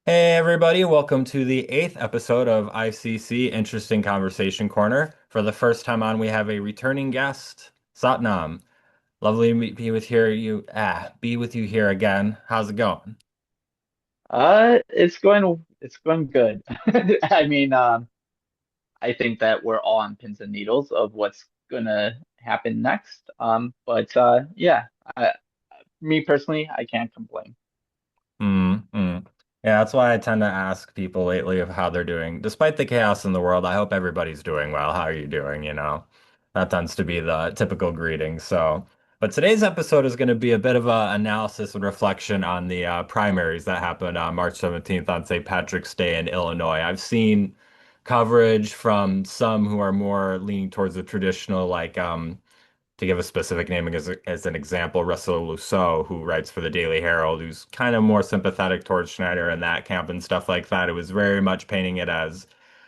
Hey everybody, welcome to the eighth episode of ICC Interesting Conversation Corner. For the first time on, we have a returning guest, Satnam. Lovely to be with you here again. How's it going? It's going good. I mean, I think that we're all on pins and needles of what's gonna happen next. But yeah, me personally, I can't complain. Mm. Yeah, that's why I tend to ask people lately of how they're doing. Despite the chaos in the world, I hope everybody's doing well. How are you doing? That tends to be the typical greeting. But today's episode is going to be a bit of a analysis and reflection on the primaries that happened on March 17th on St. Patrick's Day in Illinois. I've seen coverage from some who are more leaning towards the traditional, to give a specific name as an example, Russell Lusso, who writes for the Daily Herald, who's kind of more sympathetic towards Schneider and that camp and stuff like that. It was very much painting it as,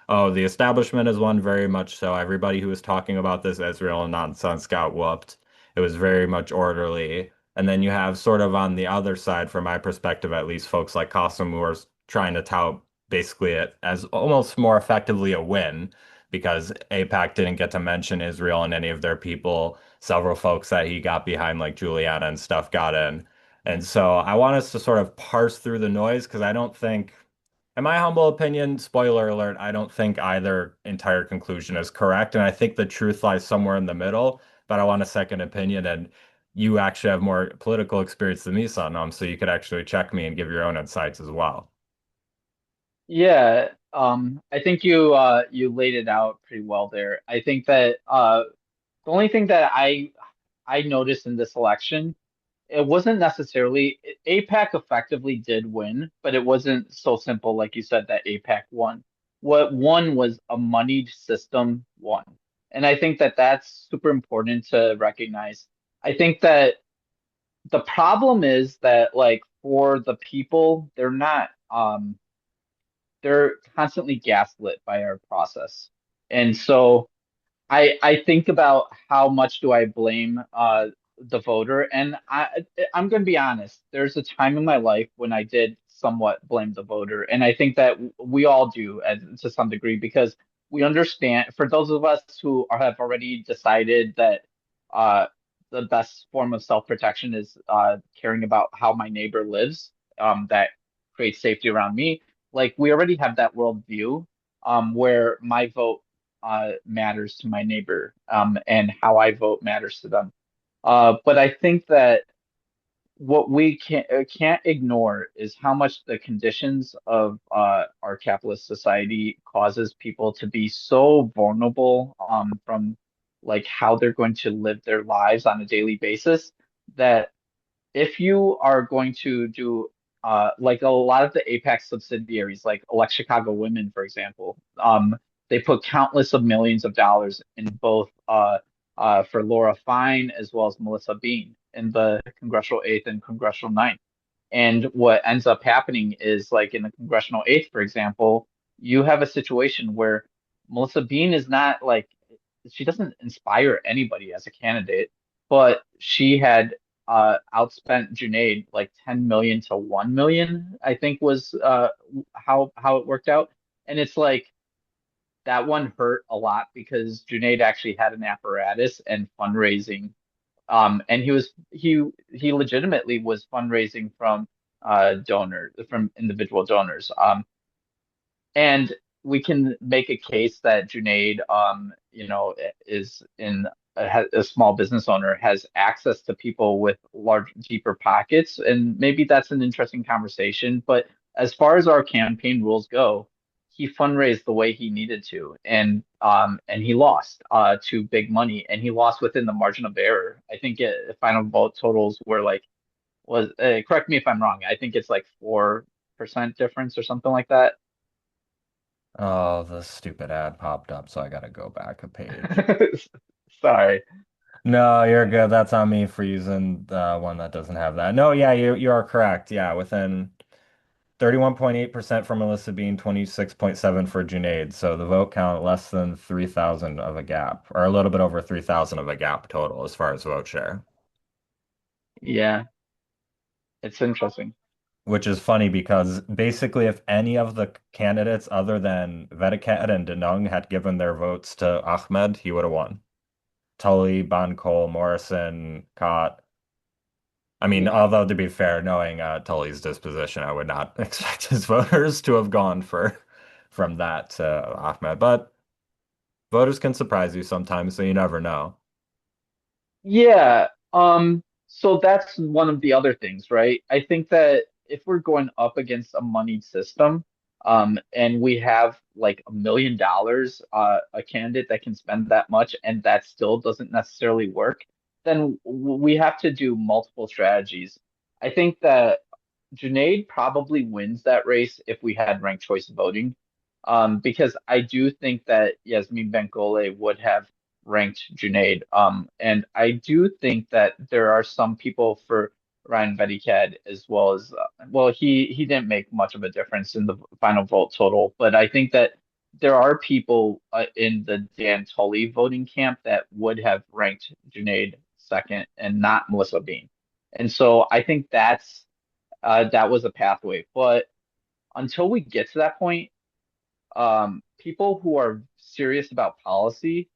oh, the establishment is one, very much so. Everybody who was talking about this Israel nonsense got whooped. It was very much orderly. And then you have sort of on the other side, from my perspective at least, folks like Qasim who are trying to tout basically it as almost more effectively a win because AIPAC didn't get to mention Israel and any of their people. Several folks that he got behind, like Juliana and stuff, got in. And so I want us to sort of parse through the noise because I don't think, in my humble opinion, spoiler alert, I don't think either entire conclusion is correct. And I think the truth lies somewhere in the middle. But I want a second opinion. And you actually have more political experience than me, Satnam, so you could actually check me and give your own insights as well. Yeah, I think you laid it out pretty well there. I think that the only thing that I noticed in this election, it wasn't necessarily APAC effectively did win, but it wasn't so simple like you said that APAC won. What won was a moneyed system won. And I think that that's super important to recognize. I think that the problem is that like for the people, they're constantly gaslit by our process. And so I think about how much do I blame the voter, and I'm going to be honest. There's a time in my life when I did somewhat blame the voter, and I think that we all do to some degree because we understand. For those of us who have already decided that uh, the best form of self-protection is caring about how my neighbor lives, that creates safety around me. Like we already have that worldview, where my vote matters to my neighbor, and how I vote matters to them. But I think that what we can't ignore is how much the conditions of our capitalist society causes people to be so vulnerable, from like how they're going to live their lives on a daily basis, that if you are going to do like a lot of the Apex subsidiaries, like Elect Chicago Women, for example, they put countless of millions of dollars in both for Laura Fine as well as Melissa Bean in the Congressional Eighth and Congressional Ninth. And what ends up happening is like in the Congressional Eighth, for example, you have a situation where Melissa Bean is not like she doesn't inspire anybody as a candidate, but she had outspent Junaid like 10 million to 1 million, I think was how it worked out. And it's like that one hurt a lot because Junaid actually had an apparatus and fundraising. And he legitimately was fundraising from individual donors. And we can make a case that Junaid, is in a small business owner, has access to people with large, deeper pockets, and maybe that's an interesting conversation. But as far as our campaign rules go, he fundraised the way he needed to, and he lost to big money, and he lost within the margin of error. I think final vote totals were like was correct me if I'm wrong. I think it's like 4% difference or something like that. Oh, the stupid ad popped up, so I gotta go back a page. Sorry. No, you're good. That's on me for using the one that doesn't have that. No, yeah, you are correct. Yeah, within 31.8% for Melissa Bean, 26.7 for Junaid. So the vote count less than 3,000 of a gap, or a little bit over 3,000 of a gap total as far as vote share. Yeah, it's interesting. which is funny because basically if any of the candidates other than Vedikat and Denung had given their votes to Ahmed, he would have won. Tully, Bancol, Morrison, Cott. I mean, Yeah. although to be fair, knowing Tully's disposition, I would not expect his voters to have gone for from that to Ahmed. But voters can surprise you sometimes, so you never know. Yeah, so that's one of the other things, right? I think that if we're going up against a moneyed system, and we have like $1 million, a candidate that can spend that much and that still doesn't necessarily work, then we have to do multiple strategies. I think that Junaid probably wins that race if we had ranked choice voting, because I do think that Yasmin Benkole would have ranked Junaid. And I do think that there are some people for Ryan Vedikad as well as well, he didn't make much of a difference in the final vote total, but I think that there are people in the Dan Tully voting camp that would have ranked Junaid second and not Melissa Bean. And so I think that was a pathway. But until we get to that point, people who are serious about policy,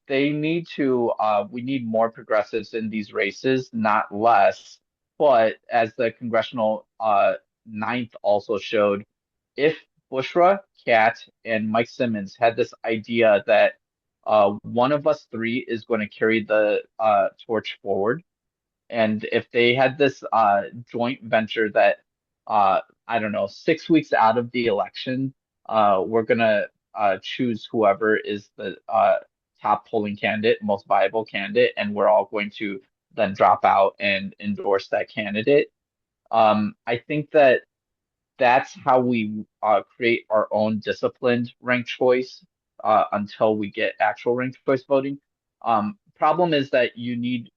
they need to, we need more progressives in these races, not less. But as the congressional ninth also showed, if Bushra, Kat, and Mike Simmons had this idea that one of us three is going to carry the torch forward, and if they had this joint venture that I don't know, 6 weeks out of the election, we're gonna choose whoever is the top polling candidate, most viable candidate, and we're all going to then drop out and endorse that candidate. I think that that's how we create our own disciplined ranked choice until we get actual ranked choice voting. Problem is that you need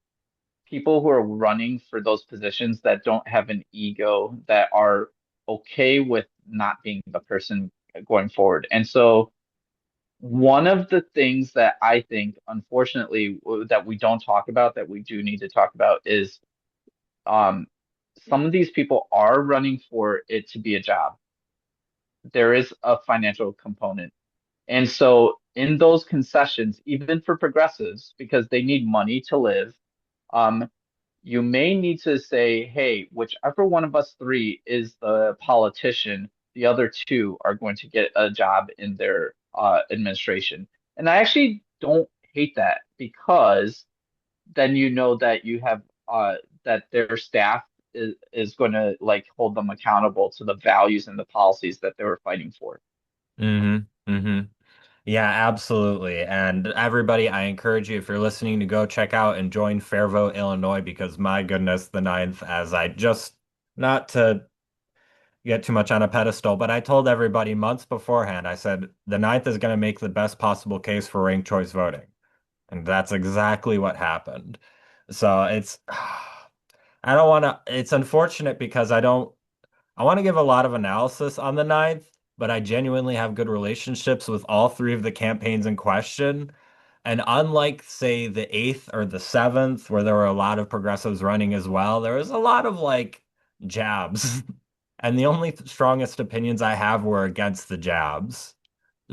people who are running for those positions that don't have an ego, that are okay with not being the person going forward. And so one of the things that I think, unfortunately, that we don't talk about that we do need to talk about is um, some of these people are running for it to be a job. There is a financial component. And so in those concessions, even for progressives, because they need money to live, um, you may need to say, hey, whichever one of us three is the politician, the other two are going to get a job in their administration. And I actually don't hate that because then you know that you have that their staff is going to like hold them accountable to the values and the policies that they were fighting for. Mm-hmm. Yeah, absolutely. And everybody, I encourage you, if you're listening, to go check out and join Fair Vote Illinois because my goodness, the ninth, as I just, not to get too much on a pedestal, but I told everybody months beforehand, I said the ninth is going to make the best possible case for ranked choice voting. And that's exactly what happened. So it's, I don't want to, it's unfortunate because I want to give a lot of analysis on the ninth, but I genuinely have good relationships with all three of the campaigns in question. And unlike, say, the eighth or the seventh, where there were a lot of progressives running as well, there was a lot of like jabs. And the only strongest opinions I have were against the jabs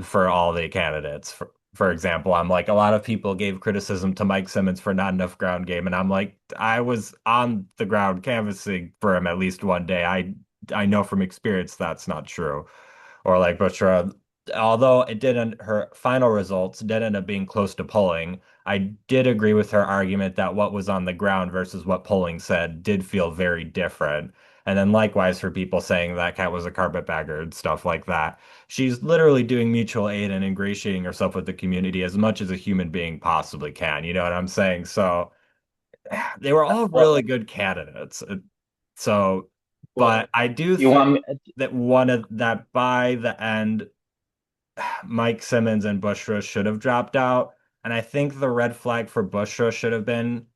for all the candidates. For example, I'm like, a lot of people gave criticism to Mike Simmons for not enough ground game, and I'm like, I was on the ground canvassing for him at least one day. I know from experience that's not true. Or like Bushra, although it didn't, her final results did end up being close to polling. I did agree with her argument that what was on the ground versus what polling said did feel very different. And then likewise for people saying that cat was a carpetbagger and stuff like that. She's literally doing mutual aid and ingratiating herself with the community as much as a human being possibly can. You know what I'm saying? So they were all Well, really good candidates. So, well, but I do you want think me? that one of that by the end, Mike Simmons and Bushra should have dropped out. And I think the red flag for Bushra should have been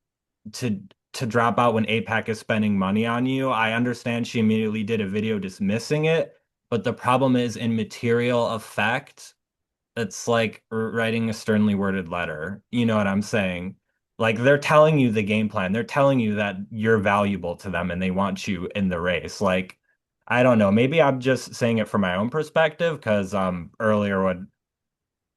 to to drop out when APAC is spending money on you. I understand she immediately did a video dismissing it, but the problem is in material effect, it's like writing a sternly worded letter. You know what I'm saying? Like they're telling you the game plan. They're telling you that you're valuable to them and they want you in the race. Like I don't know. Maybe I'm just saying it from my own perspective because earlier would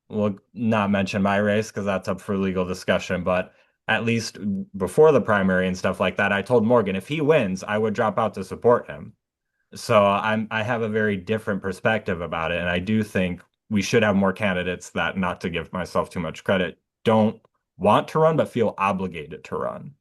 we'll not mention my race because that's up for legal discussion, but at least before the primary and stuff like that, I told Morgan if he wins, I would drop out to support him. So I have a very different perspective about it, and I do think we should have more candidates that, not to give myself too much credit, don't want to run but feel obligated to run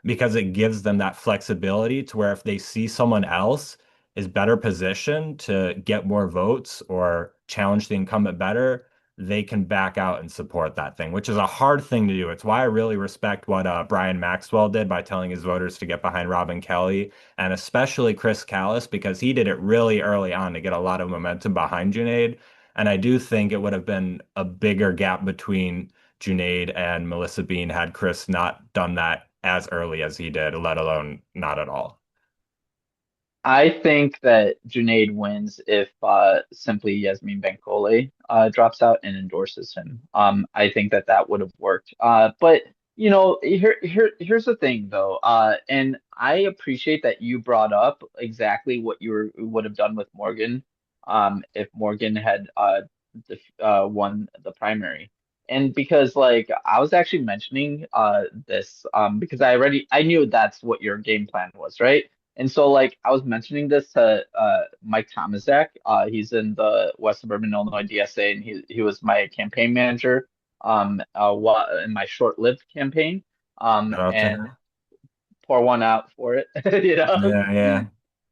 because it gives them that flexibility to where if they see someone else is better positioned to get more votes or challenge the incumbent better, they can back out and support that thing, which is a hard thing to do. It's why I really respect what Brian Maxwell did by telling his voters to get behind Robin Kelly and especially Chris Callis because he did it really early on to get a lot of momentum behind Junaid. And I do think it would have been a bigger gap between Junaid and Melissa Bean had Chris not done that as early as he did, let alone not at all. I think that Junaid wins if simply Yasmin Benkole drops out and endorses him. I think that that would have worked. But here's the thing though, and I appreciate that you brought up exactly what would have done with Morgan, if Morgan had won the primary. And because like I was actually mentioning this because I knew that's what your game plan was, right? And so, like, I was mentioning this to Mike Tomaszek. He's in the West Suburban Illinois DSA, and he was my campaign manager in my short-lived campaign. Shout out to And him. pour one out for it, you know, Yeah, yeah.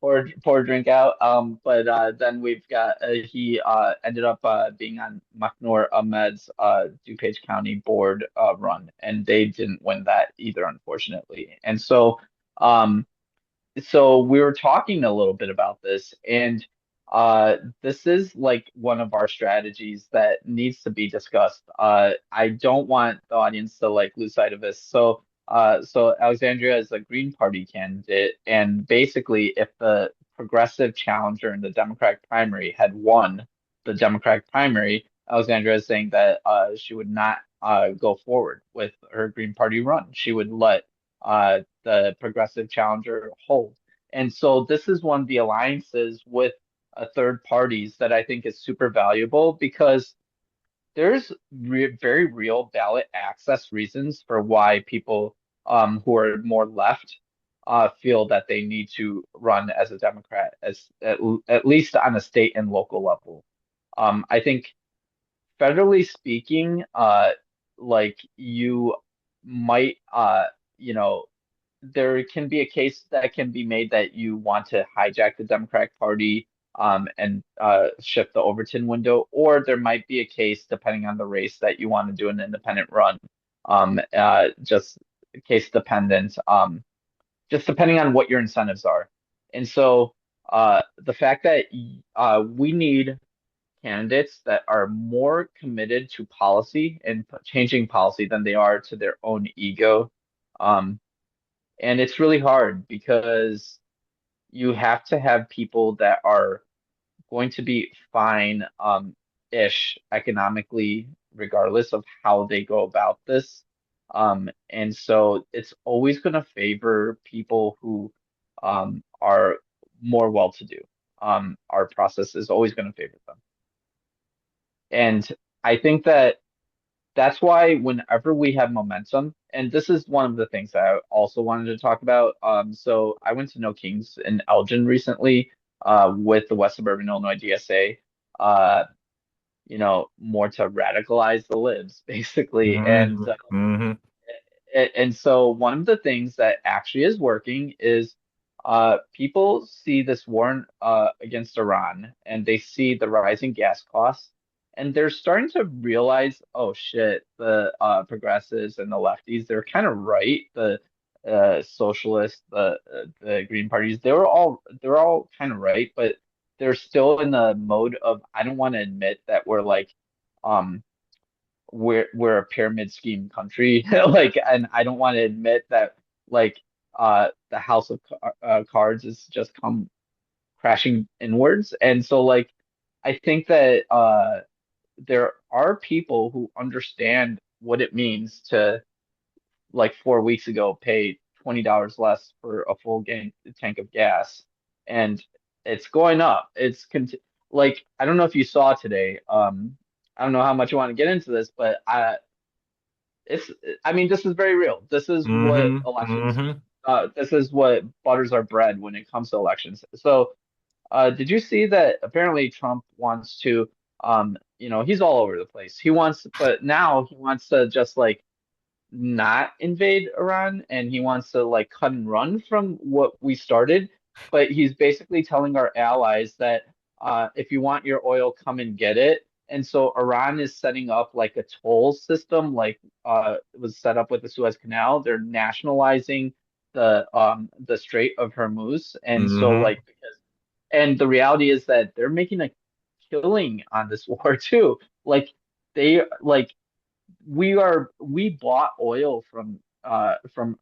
pour a drink out. But then we've got he ended up being on Maknoor Ahmed's DuPage County board run, and they didn't win that either, unfortunately. And so we were talking a little bit about this, and this is like one of our strategies that needs to be discussed. I don't want the audience to like lose sight of this. So Alexandria is a Green Party candidate, and basically, if the progressive challenger in the Democratic primary had won the Democratic primary, Alexandria is saying that she would not go forward with her Green Party run. She would let the progressive challenger hold. And so this is one of the alliances with third parties that I think is super valuable because there's very real ballot access reasons for why people who are more left feel that they need to run as a Democrat, at least on a state and local level. I think federally speaking, like you might, you know, there can be a case that can be made that you want to hijack the Democratic Party and shift the Overton window, or there might be a case, depending on the race, that you want to do an independent run. Just case dependent, just depending on what your incentives are. And so the fact that we need candidates that are more committed to policy and changing policy than they are to their own ego. Um, and it's really hard because you have to have people that are going to be fine ish economically, regardless of how they go about this. And so it's always going to favor people who are more well-to-do. Our process is always going to favor them. And I think that that's why whenever we have momentum, and this is one of the things that I also wanted to talk about. So I went to No Kings in Elgin recently, with the West Suburban Illinois DSA, more to radicalize the libs, basically. Hmm. Hmm. And so one of the things that actually is working is people see this war against Iran and they see the rising gas costs and they're starting to realize, oh shit, the progressives and the lefties, they're kind of right. The socialists, the Green parties, they're all kind of right, but they're still in the mode of I don't want to admit that we're like um we're a pyramid scheme country like and I don't want to admit that like the house of cards has just come crashing inwards and so like I think that there are people who understand what it means to like 4 weeks ago pay $20 less for a full tank of gas and it's going up. Like I don't know if you saw today. I don't know how much you want to get into this, but it's I mean this is very real. This is what Mm-hmm. elections. Mm-hmm. This is what butters our bread when it comes to elections. So, did you see that apparently Trump wants to, he's all over the place. But now he wants to just like not invade Iran and he wants to like cut and run from what we started. But he's basically telling our allies that if you want your oil, come and get it. And so Iran is setting up like a toll system, like it was set up with the Suez Canal. They're nationalizing the Strait of Hormuz, and so Mm-hmm. like and the reality is that they're making a killing on this war too. Like they like we bought oil from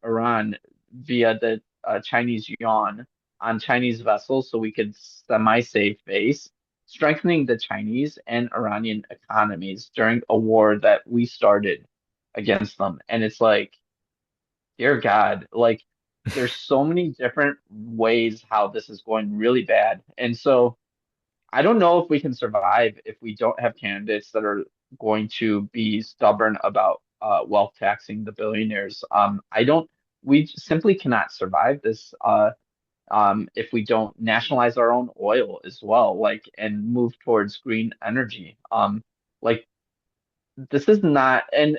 Iran via the Chinese yuan on Chinese vessels so we could semi-save base, strengthening the Chinese and Iranian economies during a war that we started against them. And it's like, dear God, like there's so many different ways how this is going really bad. And so I don't know if we can survive if we don't have candidates that are going to be stubborn about wealth taxing the billionaires. We simply cannot survive this if we don't nationalize our own oil as well, like, and move towards green energy. Like, this is not, and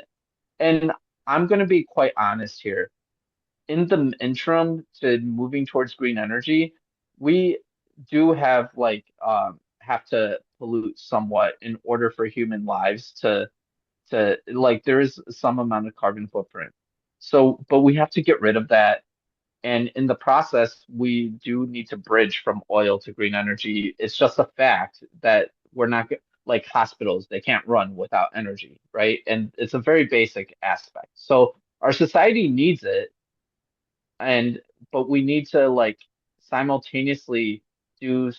I'm going to be quite honest here in the interim to moving towards green energy, we do have to pollute somewhat in order for human lives to like there is some amount of carbon footprint. So, but we have to get rid of that. And in the process, we do need to bridge from oil to green energy. It's just a fact that we're not like hospitals, they can't run without energy, right? And it's a very basic aspect. So our society needs it and but we need to like simultaneously do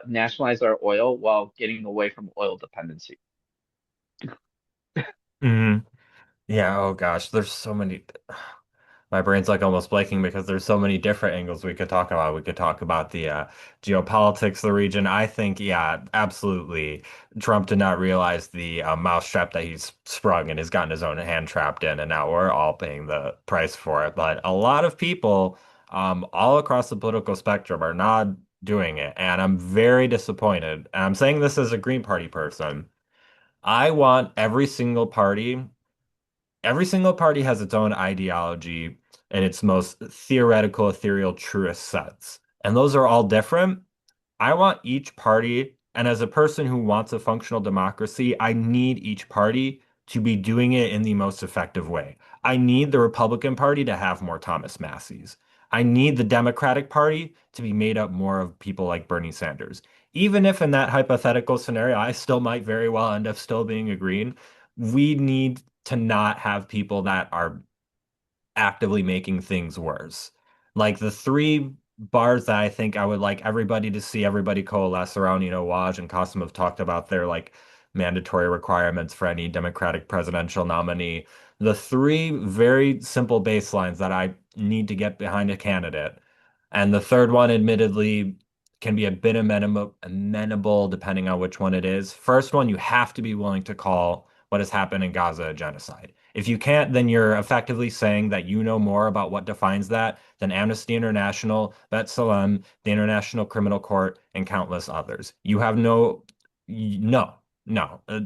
nationalize our oil while getting away from oil dependency. Mm-hmm. Yeah, oh gosh, there's so many. My brain's like almost blanking because there's so many different angles we could talk about. We could talk about the geopolitics of the region. I think, yeah, absolutely. Trump did not realize the mousetrap that he's sprung and has gotten his own hand trapped in, and now we're all paying the price for it. But a lot of people, all across the political spectrum, are not doing it, and I'm very disappointed. And I'm saying this as a Green Party person. I want every single party has its own ideology in its most theoretical, ethereal, truest sense. And those are all different. I want each party, and as a person who wants a functional democracy, I need each party to be doing it in the most effective way. I need the Republican Party to have more Thomas Masseys. I need the Democratic Party to be made up more of people like Bernie Sanders. Even if in that hypothetical scenario, I still might very well end up still being a Green, we need to not have people that are actively making things worse. Like the three bars that I think I would like everybody to see everybody coalesce around, Waj and Qasim have talked about their like mandatory requirements for any Democratic presidential nominee. The three very simple baselines that I need to get behind a candidate. And the third one, admittedly, can be a bit amenable depending on which one it is. First one, you have to be willing to call what has happened in Gaza a genocide. If you can't, then you're effectively saying that you know more about what defines that than Amnesty International, B'Tselem, the International Criminal Court, and countless others. You have no, no,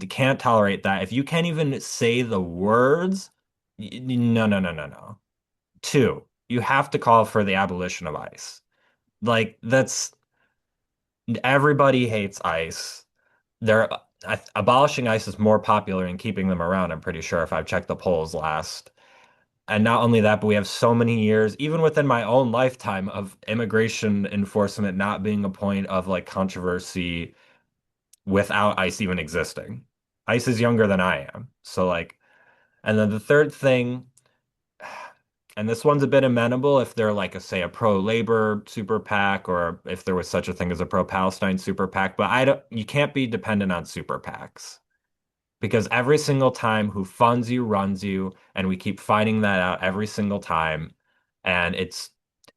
can't tolerate that. If you can't even say the words, no, no, no, no, no. Two, you have to call for the abolition of ICE. Like, everybody hates ICE. They're abolishing ICE is more popular than keeping them around, I'm pretty sure, if I've checked the polls last. And not only that, but we have so many years, even within my own lifetime, of immigration enforcement not being a point of like controversy without ICE even existing. ICE is younger than I am. So like, and then the third thing, and this one's a bit amenable if they're like say a pro-labor super PAC or if there was such a thing as a pro-Palestine super PAC, but you can't be dependent on super PACs. Because every single time who funds you runs you, and we keep finding that out every single time. And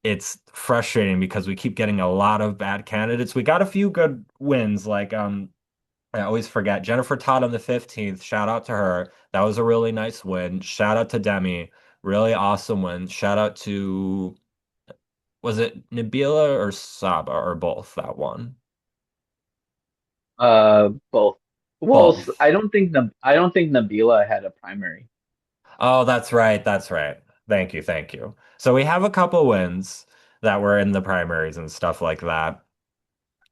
it's frustrating because we keep getting a lot of bad candidates. We got a few good wins, like I always forget Jennifer Todd on the 15th. Shout out to her. That was a really nice win. Shout out to Demi. Really awesome win. Shout out to, was it Nabila or Saba or both that one? Both. Well, Both. I don't think Nabila had a primary. Oh, that's right. That's right. Thank you. Thank you. So we have a couple wins that were in the primaries and stuff like that.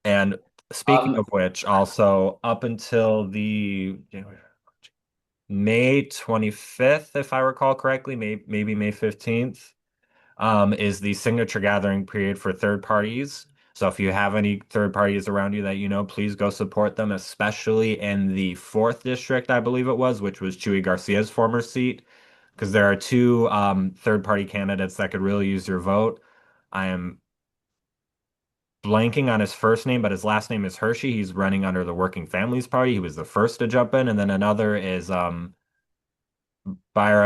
And speaking Um, of which, also up until the May 25th, if I recall correctly, maybe May 15th, is the signature gathering period for third parties. So if you have any third parties around you that you know, please go support them, especially in the fourth district, I believe it was, which was Chuy Garcia's former seat, because there are two third party candidates that could really use your vote. I am blanking on his first name, but his last name is Hershey. He's running under the Working Families Party. He was the first to jump in, and then another is Byron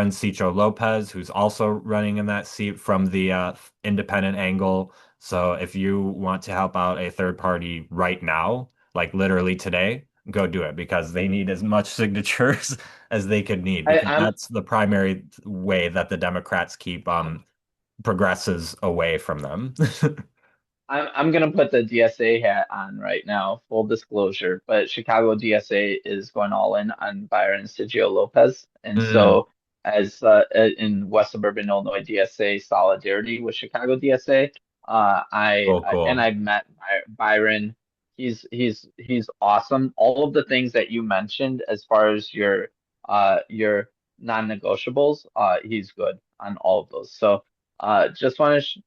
Cicho Lopez, who's also running in that seat from the independent angle. So if you want to help out a third party right now, like literally today, go do it because they need as much signatures as they could need I, because I'm that's the primary way that the Democrats keep progressives away from them. I'm gonna put the DSA hat on right now, full disclosure. But Chicago DSA is going all in on Byron Sigio Lopez, and Mm, so as in West Suburban Illinois DSA solidarity with Chicago DSA, cool, and cool. I've met Byron. He's awesome. All of the things that you mentioned as far as your non-negotiables, he's good on all of those. So just want to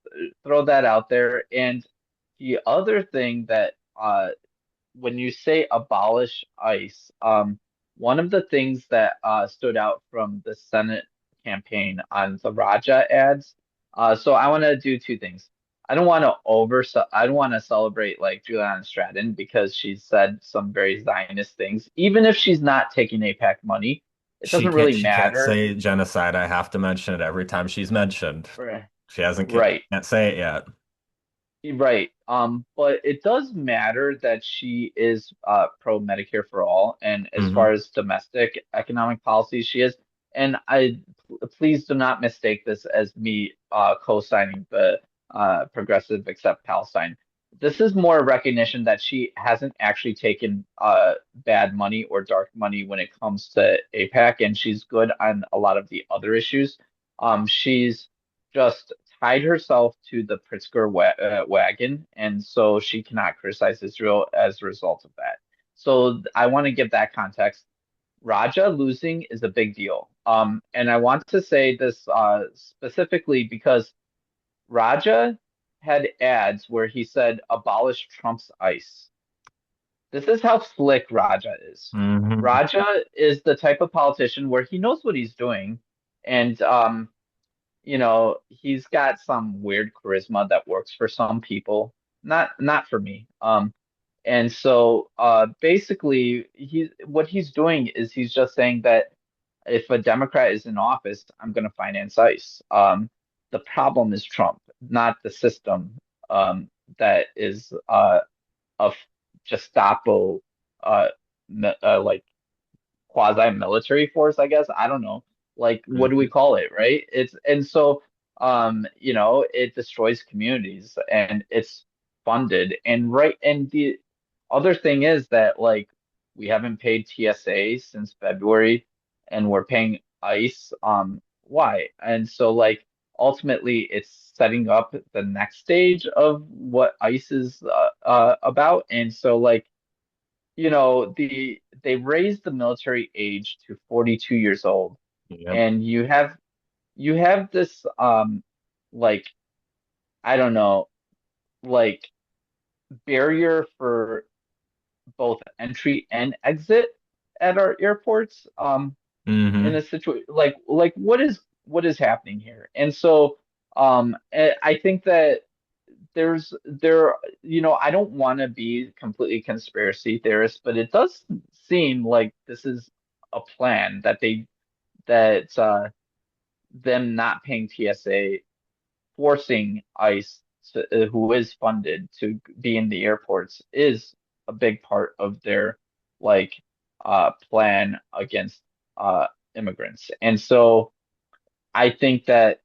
throw that out there. And the other thing that when you say abolish ICE, one of the things that stood out from the Senate campaign on the Raja ads. So I want to do two things. I don't want to celebrate like Juliana Stratton because she said some very Zionist things. Even if she's not taking APAC money, it doesn't really She can't matter. say genocide. I have to mention it every time she's mentioned. Right. She hasn't Right. can't say it yet. Right. But it does matter that she is pro Medicare for all, and as Hmm. far as domestic economic policy, she is. And please do not mistake this as me co-signing the progressive accept Palestine. This is more a recognition that she hasn't actually taken bad money or dark money when it comes to APAC, and she's good on a lot of the other issues. She's just tied herself to the Pritzker wagon, and so she cannot criticize Israel as a result of that. So I want to give that context. Raja losing is a big deal. And I want to say this specifically because Raja had ads where he said, abolish Trump's ICE. This is how slick Raja is. Hmm. Raja is the type of politician where he knows what he's doing. And he's got some weird charisma that works for some people, not for me. And so basically what he's doing is he's just saying that if a Democrat is in office, I'm going to finance ICE. The problem is Trump, not the system that is of Gestapo, uh, like quasi-military force, I guess. I don't know. Like, what do we Hmm. call it, right? It's and so it destroys communities and it's funded. And the other thing is that like we haven't paid TSA since February and we're paying ICE. Why? And so like ultimately it's setting up the next stage of what ICE is about. And so like they raised the military age to 42 years old, Yep. and you have this like I don't know, like barrier for both entry and exit at our airports in Hmm. a situation like what is happening here. And so I think that there I don't want to be completely conspiracy theorist, but it does seem like this is a plan that them not paying TSA forcing ICE, who is funded to be in the airports, is a big part of their like plan against uh, immigrants. And so I think that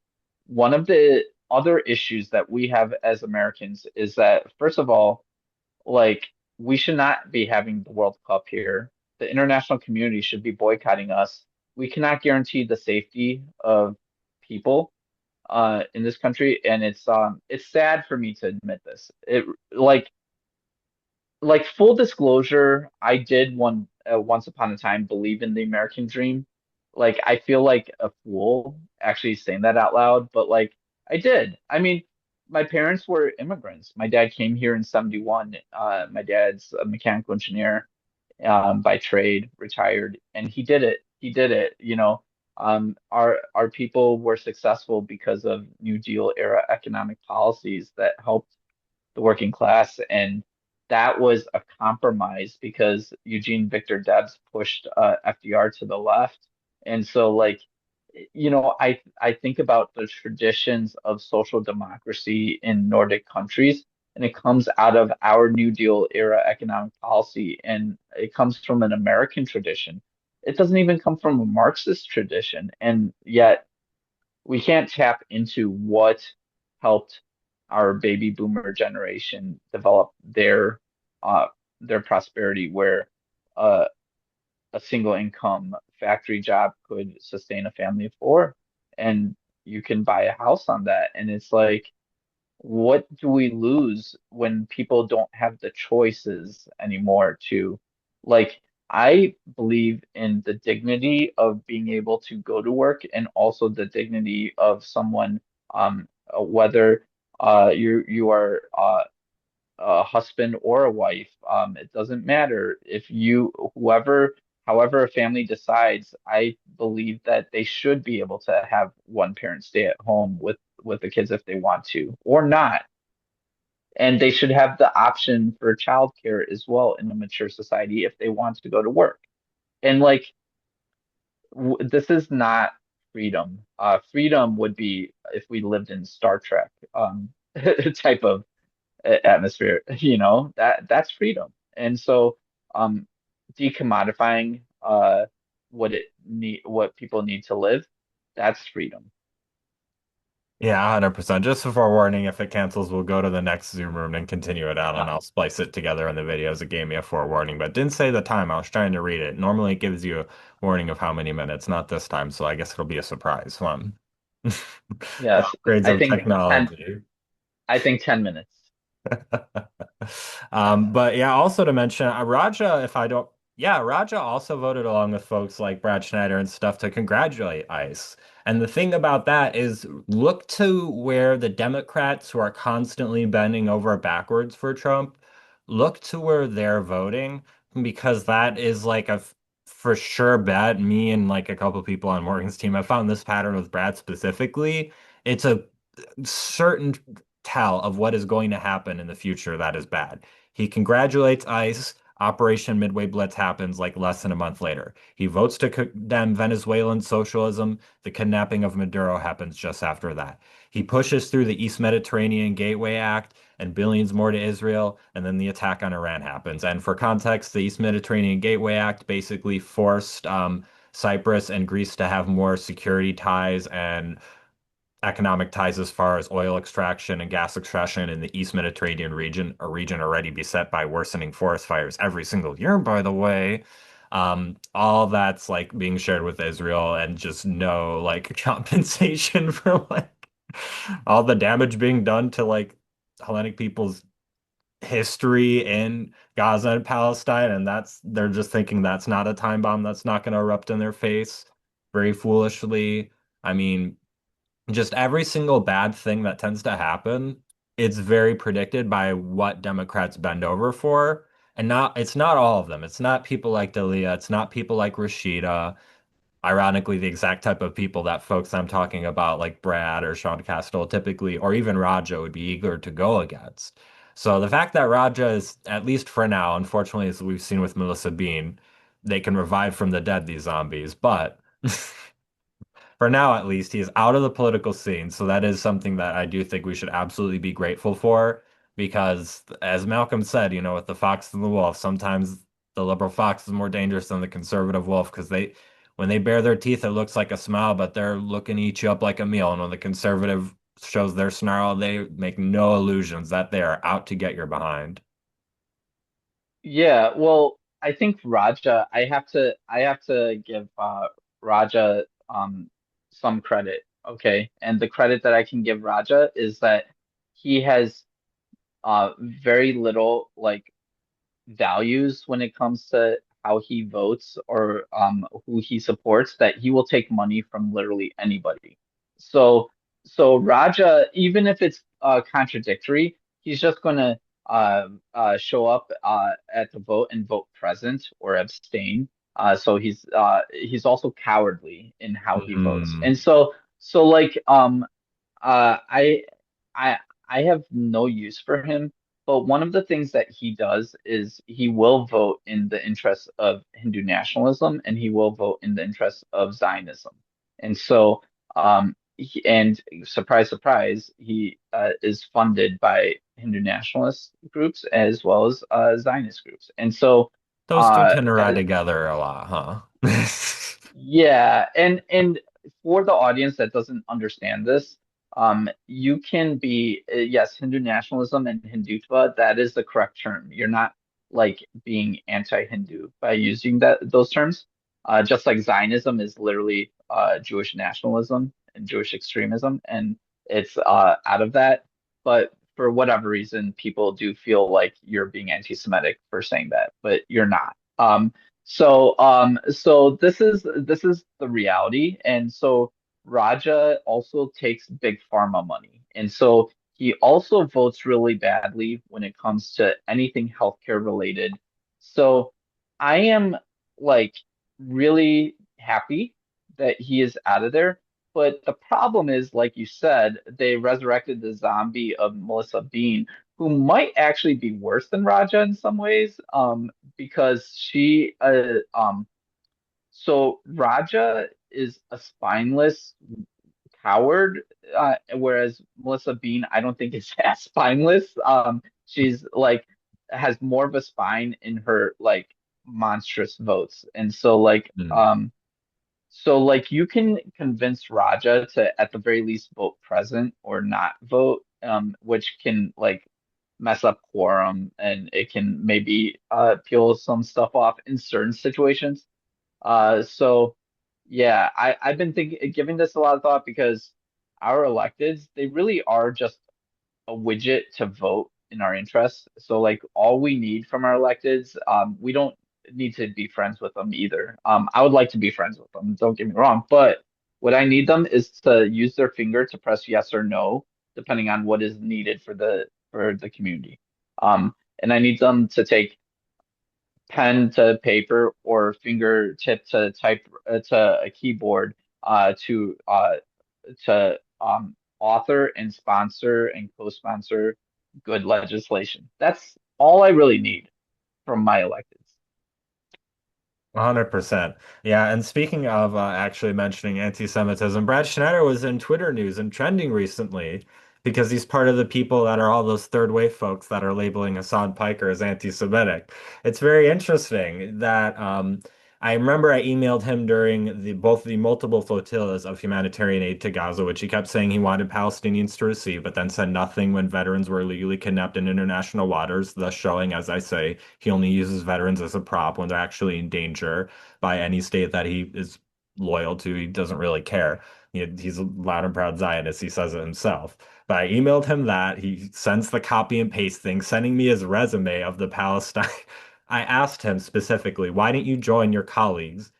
one of the other issues that we have as Americans is that, first of all, like we should not be having the World Cup here. The international community should be boycotting us. We cannot guarantee the safety of people in this country, and it's sad for me to admit this. It like full disclosure, I did once upon a time believe in the American dream. Like I feel like a fool actually saying that out loud, but like I did. I mean, my parents were immigrants. My dad came here in 71. My dad's a mechanical engineer by trade, retired, and he did it. He did it. Our people were successful because of New Deal era economic policies that helped the working class, and that was a compromise because Eugene Victor Debs pushed FDR to the left, and so I think about the traditions of social democracy in Nordic countries, and it comes out of our New Deal era economic policy, and it comes from an American tradition. It doesn't even come from a Marxist tradition, and yet we can't tap into what helped our baby boomer generation develop uh their prosperity, where uh, a single income factory job could sustain a family of four, and you can buy a house on that. And it's like, what do we lose when people don't have the choices anymore to like I believe in the dignity of being able to go to work, and also the dignity of someone, whether you are a husband or a wife. It doesn't matter if you, however a family decides. I believe that they should be able to have one parent stay at home with the kids if they want to, or not. And they should have the option for childcare as well in a mature society if they want to go to work. And this is not freedom. Freedom would be if we lived in Star Trek type of atmosphere, that's freedom. And so decommodifying what people need to live, that's freedom. Yeah, 100%. Just a forewarning, if it cancels, we'll go to the next Zoom room and continue it out, and Uh, I'll splice it together in the videos. It gave me a forewarning, but didn't say the time. I was trying to read it. Normally it gives you a warning of how many minutes, not this time, so I guess it'll be a surprise one. The yes, upgrades I of think 10 technology. I think 10 minutes. But yeah, also to mention, Raja, if I don't, yeah, Raja also voted along with folks like Brad Schneider and stuff to congratulate ICE. And the thing about that is, look to where the Democrats who are constantly bending over backwards for Trump, look to where they're voting, because that is like for sure bet. Me and like a couple people on Morgan's team, I found this pattern with Brad specifically. It's a certain tell of what is going to happen in the future that is bad. He congratulates ICE. Operation Midway Blitz happens like less than a month later. He votes to condemn Venezuelan socialism. The kidnapping of Maduro happens just after that. He pushes through the East Mediterranean Gateway Act and billions more to Israel, and then the attack on Iran happens. And for context, the East Mediterranean Gateway Act basically forced Cyprus and Greece to have more security ties and economic ties as far as oil extraction and gas extraction in the East Mediterranean region, a region already beset by worsening forest fires every single year, by the way. All that's like being shared with Israel and just no like compensation for like all the damage being done to like Hellenic people's history in Gaza and Palestine. And they're just thinking that's not a time bomb that's not going to erupt in their face very foolishly. I mean, just every single bad thing that tends to happen, it's very predicted by what Democrats bend over for. And it's not all of them. It's not people like Dalia. It's not people like Rashida. Ironically, the exact type of people that folks I'm talking about, like Brad or Sean Castile, typically, or even Raja, would be eager to go against. So the fact that Raja is, at least for now, unfortunately, as we've seen with Melissa Bean, they can revive from the dead these zombies, but for now at least, he is out of the political scene. So that is something that I do think we should absolutely be grateful for because, as Malcolm said, with the fox and the wolf, sometimes the liberal fox is more dangerous than the conservative wolf because when they bare their teeth, it looks like a smile, but they're looking to eat you up like a meal. And when the conservative shows their snarl, they make no illusions that they are out to get your behind. Yeah, well, I think Raja, I have to give Raja some credit, okay? And the credit that I can give Raja is that he has very little like values when it comes to how he votes or who he supports, that he will take money from literally anybody. So Raja, even if it's contradictory, he's just gonna show up at the vote and vote present or abstain. So he's also cowardly in how he votes. Hmm. And so like I I I have no use for him, but one of the things that he does is he will vote in the interest of Hindu nationalism and he will vote in the interest of Zionism. And so and surprise surprise, he is funded by Hindu nationalist groups as well as Zionist groups. And so Those two uh tend to ride together a lot, huh? yeah, and for the audience that doesn't understand this, you can be yes, Hindu nationalism and Hindutva, that is the correct term. You're not like being anti-Hindu by using those terms. Just like Zionism is literally Jewish nationalism and Jewish extremism, and it's out of that. But for whatever reason, people do feel like you're being anti-Semitic for saying that, but you're not. So this is the reality, and so Raja also takes big pharma money, and so he also votes really badly when it comes to anything healthcare related. So I am like really happy that he is out of there. But the problem is, like you said, they resurrected the zombie of Melissa Bean, who might actually be worse than Raja in some ways. Because so Raja is a spineless coward, whereas Melissa Bean I don't think is as spineless. She's like has more of a spine in her like monstrous votes, and so you can convince Raja to at the very least vote present or not vote, which can like mess up quorum and it can maybe peel some stuff off in certain situations. So yeah, I've been thinking giving this a lot of thought because our electeds, they really are just a widget to vote in our interests. So like all we need from our electeds, we don't need to be friends with them either. I would like to be friends with them, don't get me wrong, but what I need them is to use their finger to press yes or no, depending on what is needed for the community. And I need them to take pen to paper or fingertip to type to a keyboard to author and sponsor and co-sponsor good legislation. That's all I really need from my electeds. 100%. Yeah, and speaking of actually mentioning anti-Semitism, Brad Schneider was in Twitter news and trending recently because he's part of the people that are all those third wave folks that are labeling Hassan Piker as anti-Semitic. It's very interesting that I remember I emailed him during both the multiple flotillas of humanitarian aid to Gaza, which he kept saying he wanted Palestinians to receive, but then said nothing when veterans were illegally kidnapped in international waters, thus showing, as I say, he only uses veterans as a prop when they're actually in danger by any state that he is loyal to. He doesn't really care. He's a loud and proud Zionist. He says it himself. But I emailed him that. He sends the copy and paste thing, sending me his resume of the Palestine. I asked him specifically, why didn't you join your colleagues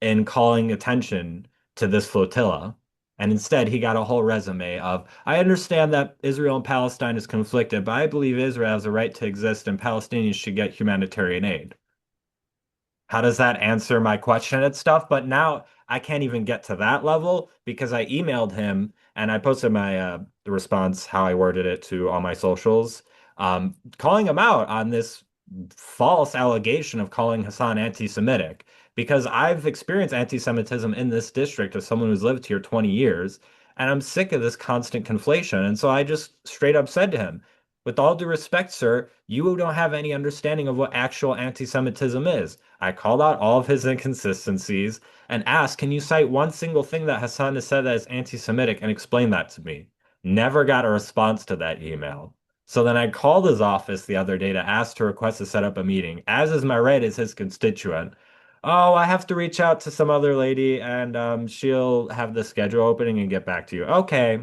in calling attention to this flotilla? And instead, he got a whole resume of, I understand that Israel and Palestine is conflicted, but I believe Israel has a right to exist and Palestinians should get humanitarian aid. How does that answer my question and stuff? But now I can't even get to that level because I emailed him and I posted my the response, how I worded it to all my socials, calling him out on this false allegation of calling Hassan anti-Semitic because I've experienced anti-Semitism in this district as someone who's lived here 20 years, and I'm sick of this constant conflation. And so I just straight up said to him, with all due respect, sir, you don't have any understanding of what actual anti-Semitism is. I called out all of his inconsistencies and asked, can you cite one single thing that Hassan has said that is anti-Semitic and explain that to me? Never got a response to that email. So then I called his office the other day to ask to request to set up a meeting, as is my right as his constituent. Oh, I have to reach out to some other lady and she'll have the schedule opening and get back to you. Okay.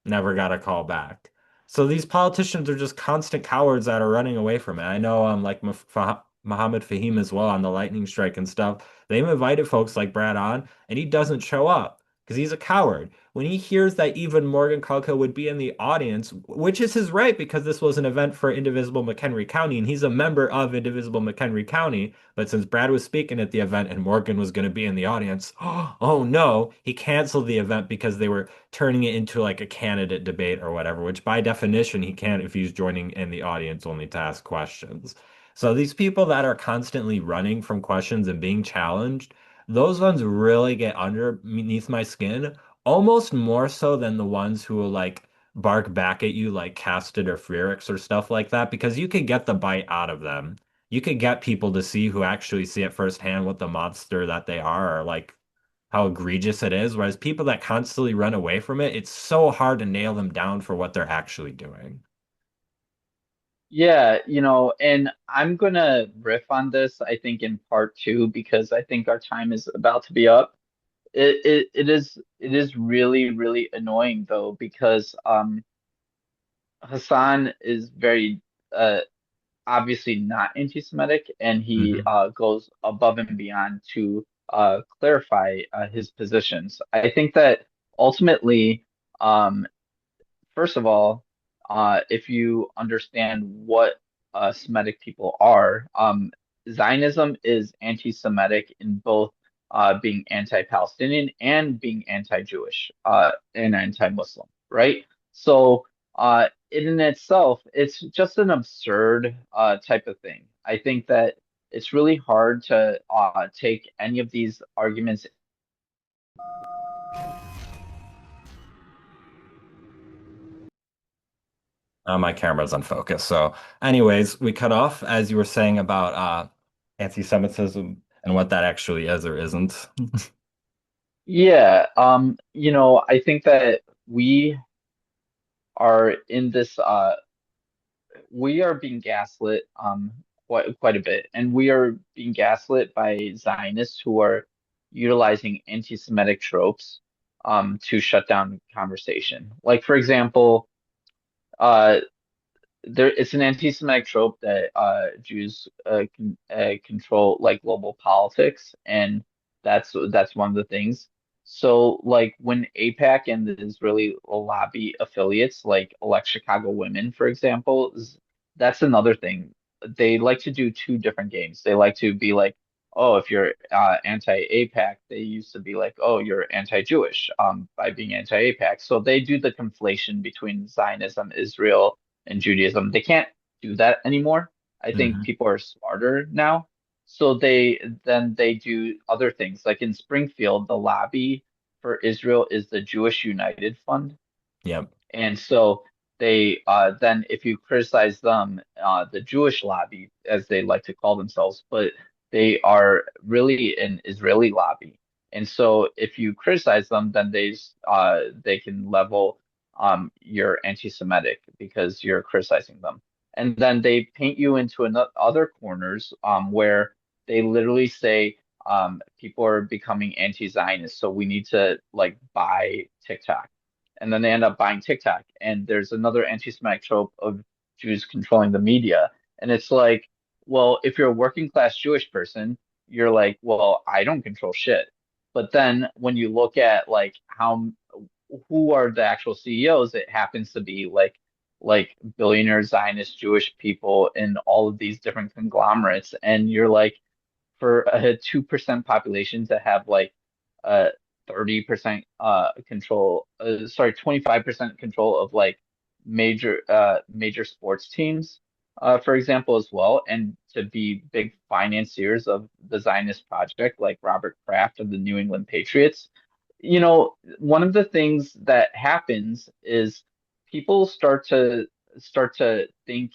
Never got a call back. So these politicians are just constant cowards that are running away from it. I know like Mohammed Fahim as well on the lightning strike and stuff. They've invited folks like Brad on, and he doesn't show up because he's a coward. When he hears that even Morgan Calco would be in the audience, which is his right because this was an event for Indivisible McHenry County, and he's a member of Indivisible McHenry County. But since Brad was speaking at the event and Morgan was going to be in the audience, oh no, he canceled the event because they were turning it into like a candidate debate or whatever, which by definition he can't if he's joining in the audience only to ask questions. So these people that are constantly running from questions and being challenged, those ones really get underneath my skin, almost more so than the ones who will like bark back at you like Casted or Frericks or stuff like that, because you could get the bite out of them. You could get people to see who actually see it firsthand what the monster that they are, or like how egregious it is. Whereas people that constantly run away from it, it's so hard to nail them down for what they're actually doing. Yeah, and I'm gonna riff on this, I think, in part two, because I think our time is about to be up. It is really, really annoying though, because Hassan is very uh obviously not anti-Semitic, and he Hmm. goes above and beyond to clarify his positions. I think that ultimately, um, first of all, if you understand what Semitic people are, Zionism is anti-Semitic in both being anti-Palestinian and being anti-Jewish and anti-Muslim, right? So, in itself, it's just an absurd type of thing. I think that it's really hard to take any of these arguments. My camera's unfocused. So, anyways, we cut off as you were saying about anti-Semitism and what that actually is or isn't. Yeah, I think that we are in this we are being gaslit quite a bit, and we are being gaslit by Zionists who are utilizing anti-Semitic tropes to shut down conversation. Like for example, uh it's an anti-Semitic trope that Jews control like global politics, and that's one of the things. So like when AIPAC and the Israeli lobby affiliates like elect Chicago women, for example, that's another thing. They like to do two different games. They like to be like, oh, if you're anti-AIPAC, they used to be like, oh, you're anti-Jewish by being anti-AIPAC. So they do the conflation between Zionism, Israel and Judaism. They can't do that anymore. I think Hmm. people are smarter now. So they do other things. Like in Springfield, the lobby for Israel is the Jewish United Fund. Yep. And so they then if you criticize them, the Jewish lobby, as they like to call themselves, but they are really an Israeli lobby. And so if you criticize them, then they can level you're anti-Semitic because you're criticizing them. And then they paint you into another other corners where they literally say people are becoming anti-Zionist, so we need to like buy TikTok, and then they end up buying TikTok. And there's another anti-Semitic trope of Jews controlling the media. And it's like, well, if you're a working class Jewish person, you're like, well, I don't control shit. But then when you look at like how who are the actual CEOs, it happens to be like billionaire Zionist Jewish people in all of these different conglomerates. And you're like, for a 2% population to have like 30% control, sorry, 25% control of like major sports teams. for example, as well, and to be big financiers of the Zionist project, like Robert Kraft of the New England Patriots. One of the things that happens is people start to think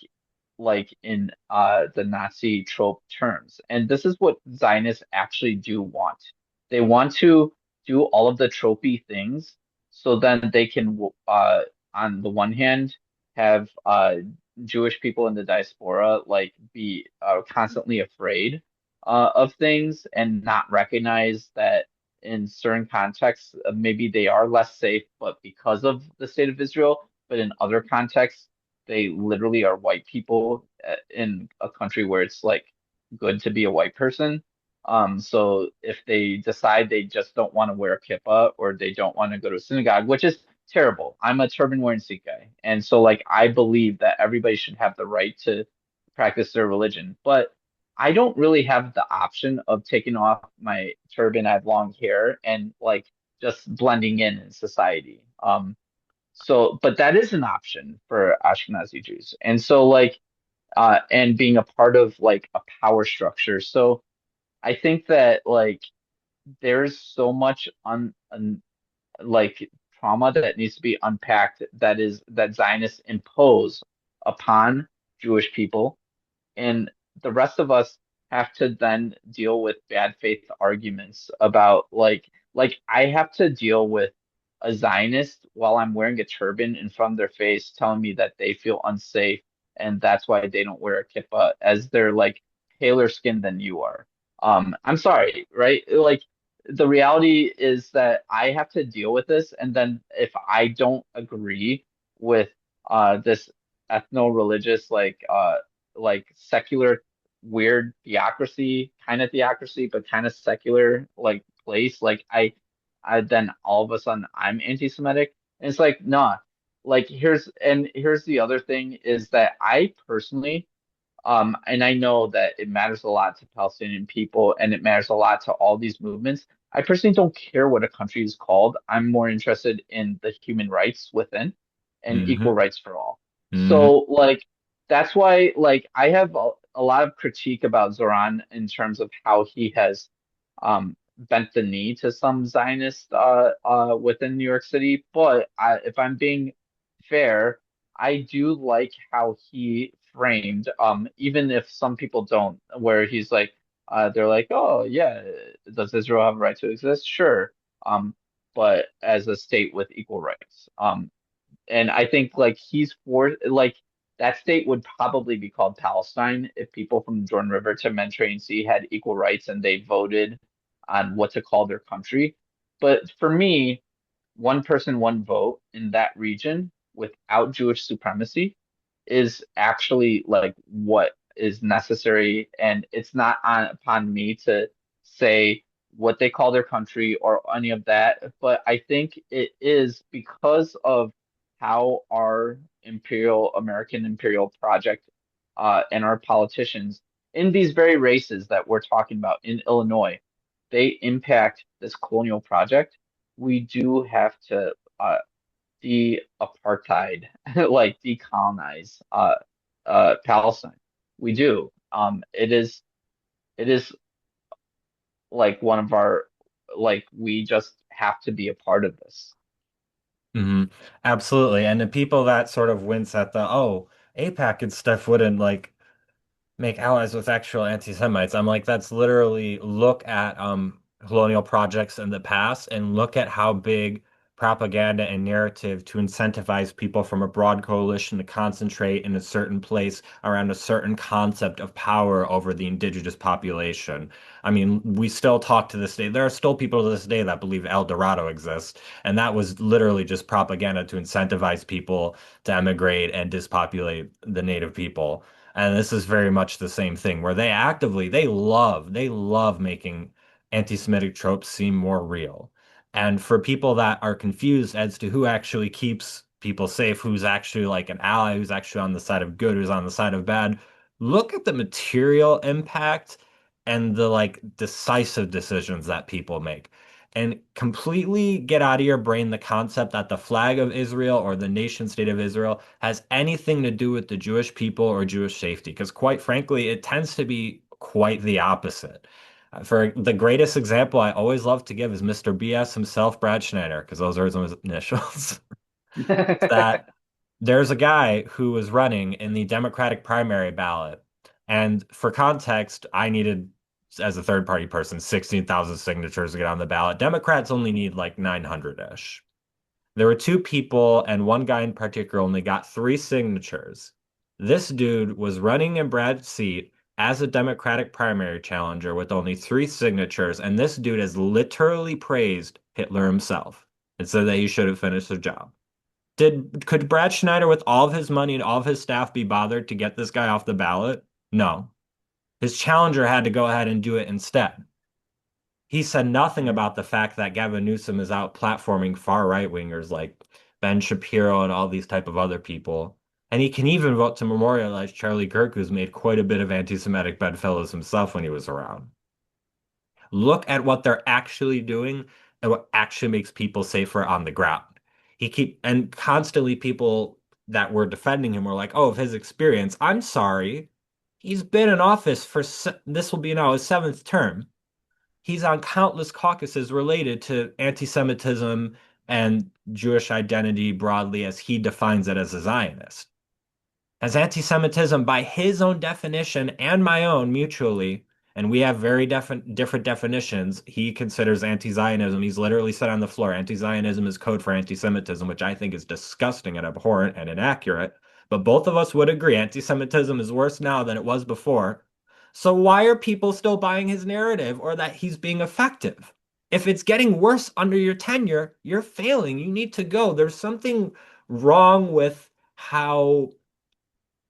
like in the Nazi trope terms. And this is what Zionists actually do want. They want to do all of the tropey things so then they can, on the one hand, have Jewish people in the diaspora like be constantly afraid of things and not recognize that in certain contexts, maybe they are less safe, but because of the state of Israel, but in other contexts, they literally are white people in a country where it's like good to be a white person. So if they decide they just don't want to wear a kippah or they don't want to go to a synagogue, which is terrible. I'm a turban wearing Sikh guy. And so like I believe that everybody should have the right to practice their religion. But I don't really have the option of taking off my turban. I have long hair and like just blending in society. But that is an option for Ashkenazi Jews. And so like and being a part of like a power structure. So I think that like there's so much like trauma that needs to be unpacked that Zionists impose upon Jewish people, and the rest of us have to then deal with bad faith arguments about like I have to deal with a Zionist while I'm wearing a turban in front of their face telling me that they feel unsafe and that's why they don't wear a kippah as they're like paler skinned than you are. I'm sorry, right? Like the reality is that I have to deal with this, and then if I don't agree with this ethno-religious like secular weird theocracy, kind of theocracy, but kind of secular like place, like I then all of a sudden I'm anti-Semitic. And it's like, nah. Like here's the other thing is that I personally and I know that it matters a lot to Palestinian people and it matters a lot to all these movements. I personally don't care what a country is called. I'm more interested in the human rights within and equal Hmm. rights for all. Hmm. So, like, that's why, like, I have a lot of critique about Zoran in terms of how he has bent the knee to some Zionists within New York City. But if I'm being fair, I do like how he framed, even if some people don't, where he's like, they're like, oh yeah, does Israel have a right to exist? Sure, but as a state with equal rights. And I think like he's for like that state would probably be called Palestine if people from the Jordan River to Mediterranean Sea had equal rights and they voted on what to call their country. But for me, one person, one vote in that region without Jewish supremacy is actually like what is necessary. And it's not upon me to say what they call their country or any of that. But I think it is because of how our American imperial project and our politicians in these very races that we're talking about in Illinois, they impact this colonial project. We do have to de-apartheid, like decolonize Palestine. We do. It is like one of our like we just have to be a part of this. Hmm. Absolutely. And the people that sort of wince at the, oh, APAC and stuff wouldn't like make allies with actual anti-Semites. I'm like, that's literally look at colonial projects in the past and look at how big propaganda and narrative to incentivize people from a broad coalition to concentrate in a certain place around a certain concept of power over the indigenous population. I mean, we still talk to this day. There are still people to this day that believe El Dorado exists, and that was literally just propaganda to incentivize people to emigrate and dispopulate the native people. And this is very much the same thing where they love making anti-Semitic tropes seem more real. And for people that are confused as to who actually keeps people safe, who's actually like an ally, who's actually on the side of good, who's on the side of bad, look at the material impact and the like decisive decisions that people make. and completely get out of your brain the concept that the flag of Israel or the nation state of Israel has anything to do with the Jewish people or Jewish safety. Because quite frankly, it tends to be quite the opposite. For the greatest example I always love to give is Mr. BS himself, Brad Schneider, because those are his initials. That there's a guy who was running in the Democratic primary ballot. And for context, I needed, as a third party person, 16,000 signatures to get on the ballot. Democrats only need like 900-ish. There were two people, and one guy in particular only got three signatures. This dude was running in Brad's seat as a Democratic primary challenger with only three signatures, and this dude has literally praised Hitler himself and said that he should have finished the job. Could Brad Schneider, with all of his money and all of his staff, be bothered to get this guy off the ballot? No. His challenger had to go ahead and do it instead. He said nothing about the fact that Gavin Newsom is out platforming far right wingers like Ben Shapiro and all these type of other people. And he can even vote to memorialize Charlie Kirk, who's made quite a bit of anti-Semitic bedfellows himself when he was around. Look at what they're actually doing and what actually makes people safer on the ground. And constantly people that were defending him were like, "Oh, of his experience." I'm sorry. He's been in office for this will be now his seventh term. He's on countless caucuses related to anti-Semitism and Jewish identity broadly as he defines it as a Zionist. As anti-Semitism, by his own definition and my own mutually, and we have very different definitions, he considers anti-Zionism. He's literally said on the floor, anti-Zionism is code for anti-Semitism, which I think is disgusting and abhorrent and inaccurate. But both of us would agree anti-Semitism is worse now than it was before. So why are people still buying his narrative or that he's being effective? If it's getting worse under your tenure, you're failing. You need to go. There's something wrong with how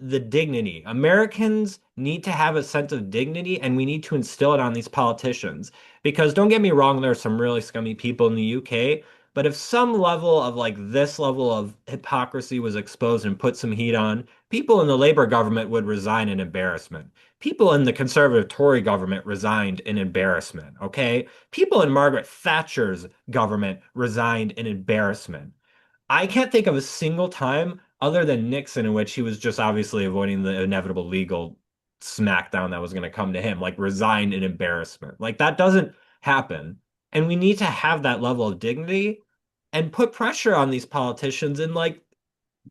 the dignity. Americans need to have a sense of dignity, and we need to instill it on these politicians. Because don't get me wrong, there are some really scummy people in the UK, but if some level of like this level of hypocrisy was exposed and put some heat on, people in the Labour government would resign in embarrassment. People in the Conservative Tory government resigned in embarrassment, okay? People in Margaret Thatcher's government resigned in embarrassment. I can't think of a single time other than Nixon in which he was just obviously avoiding the inevitable legal smackdown that was going to come to him, like resign in embarrassment. Like that doesn't happen. And we need to have that level of dignity and put pressure on these politicians and like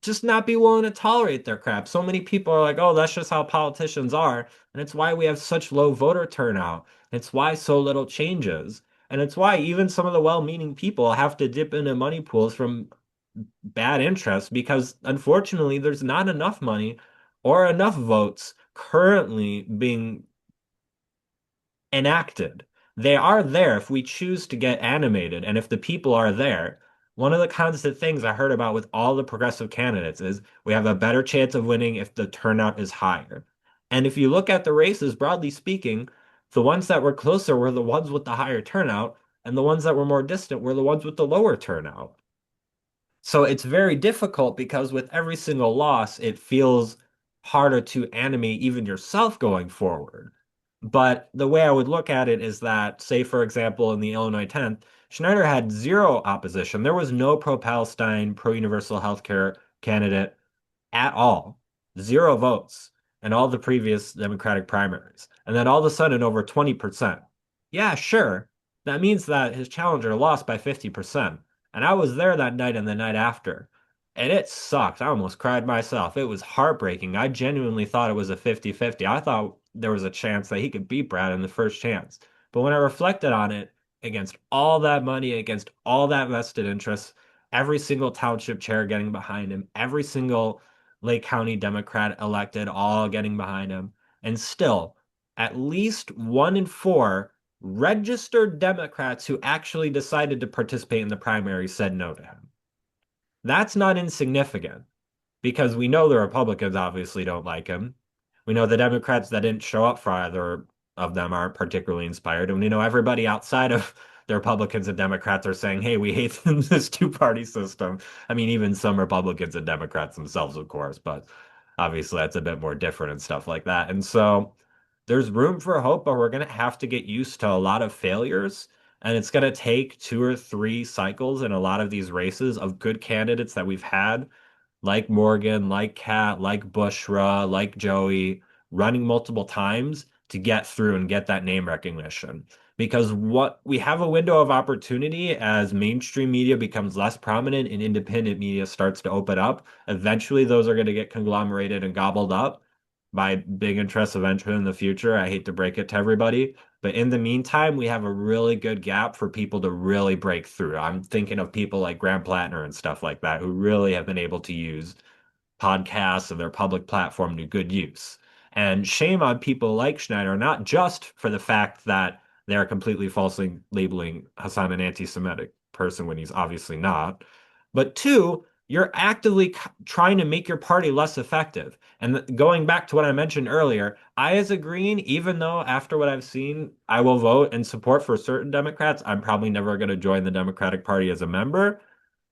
just not be willing to tolerate their crap. So many people are like, oh, that's just how politicians are. And it's why we have such low voter turnout. It's why so little changes. And it's why even some of the well-meaning people have to dip into money pools from bad interest because unfortunately there's not enough money or enough votes currently being enacted. They are there if we choose to get animated and if the people are there. One of the constant things I heard about with all the progressive candidates is we have a better chance of winning if the turnout is higher. And if you look at the races, broadly speaking, the ones that were closer were the ones with the higher turnout, and the ones that were more distant were the ones with the lower turnout. So it's very difficult because with every single loss, it feels harder to animate even yourself going forward. But the way I would look at it is that, say, for example, in the Illinois 10th, Schneider had zero opposition. There was no pro-Palestine, pro-universal healthcare candidate at all. Zero votes in all the previous Democratic primaries. And then all of a sudden, over 20%. Yeah, sure. That means that his challenger lost by 50%. And I was there that night and the night after. And it sucked. I almost cried myself. It was heartbreaking. I genuinely thought it was a 50-50. I thought there was a chance that he could beat Brad in the first chance. But when I reflected on it, against all that money, against all that vested interest, every single township chair getting behind him, every single Lake County Democrat elected, all getting behind him. And still, at least 1 in 4 registered Democrats who actually decided to participate in the primary said no to him. That's not insignificant because we know the Republicans obviously don't like him. We know the Democrats that didn't show up for either of them aren't particularly inspired. And we know everybody outside of the Republicans and Democrats are saying, hey, we hate this two-party system. I mean, even some Republicans and Democrats themselves, of course, but obviously that's a bit more different and stuff like that. And so there's room for hope, but we're going to have to get used to a lot of failures. And it's going to take two or three cycles in a lot of these races of good candidates that we've had like Morgan, like Kat, like Bushra, like Joey, running multiple times to get through and get that name recognition. Because what we have a window of opportunity as mainstream media becomes less prominent and independent media starts to open up. Eventually, those are going to get conglomerated and gobbled up by big interests eventually in the future. I hate to break it to everybody. But in the meantime, we have a really good gap for people to really break through. I'm thinking of people like Graham Plattner and stuff like that who really have been able to use podcasts and their public platform to good use. And shame on people like Schneider, not just for the fact that they're completely falsely labeling Hassan an anti-Semitic person when he's obviously not, but two, you're actively trying to make your party less effective. And going back to what I mentioned earlier, I, as a Green, even though after what I've seen, I will vote and support for certain Democrats, I'm probably never going to join the Democratic Party as a member.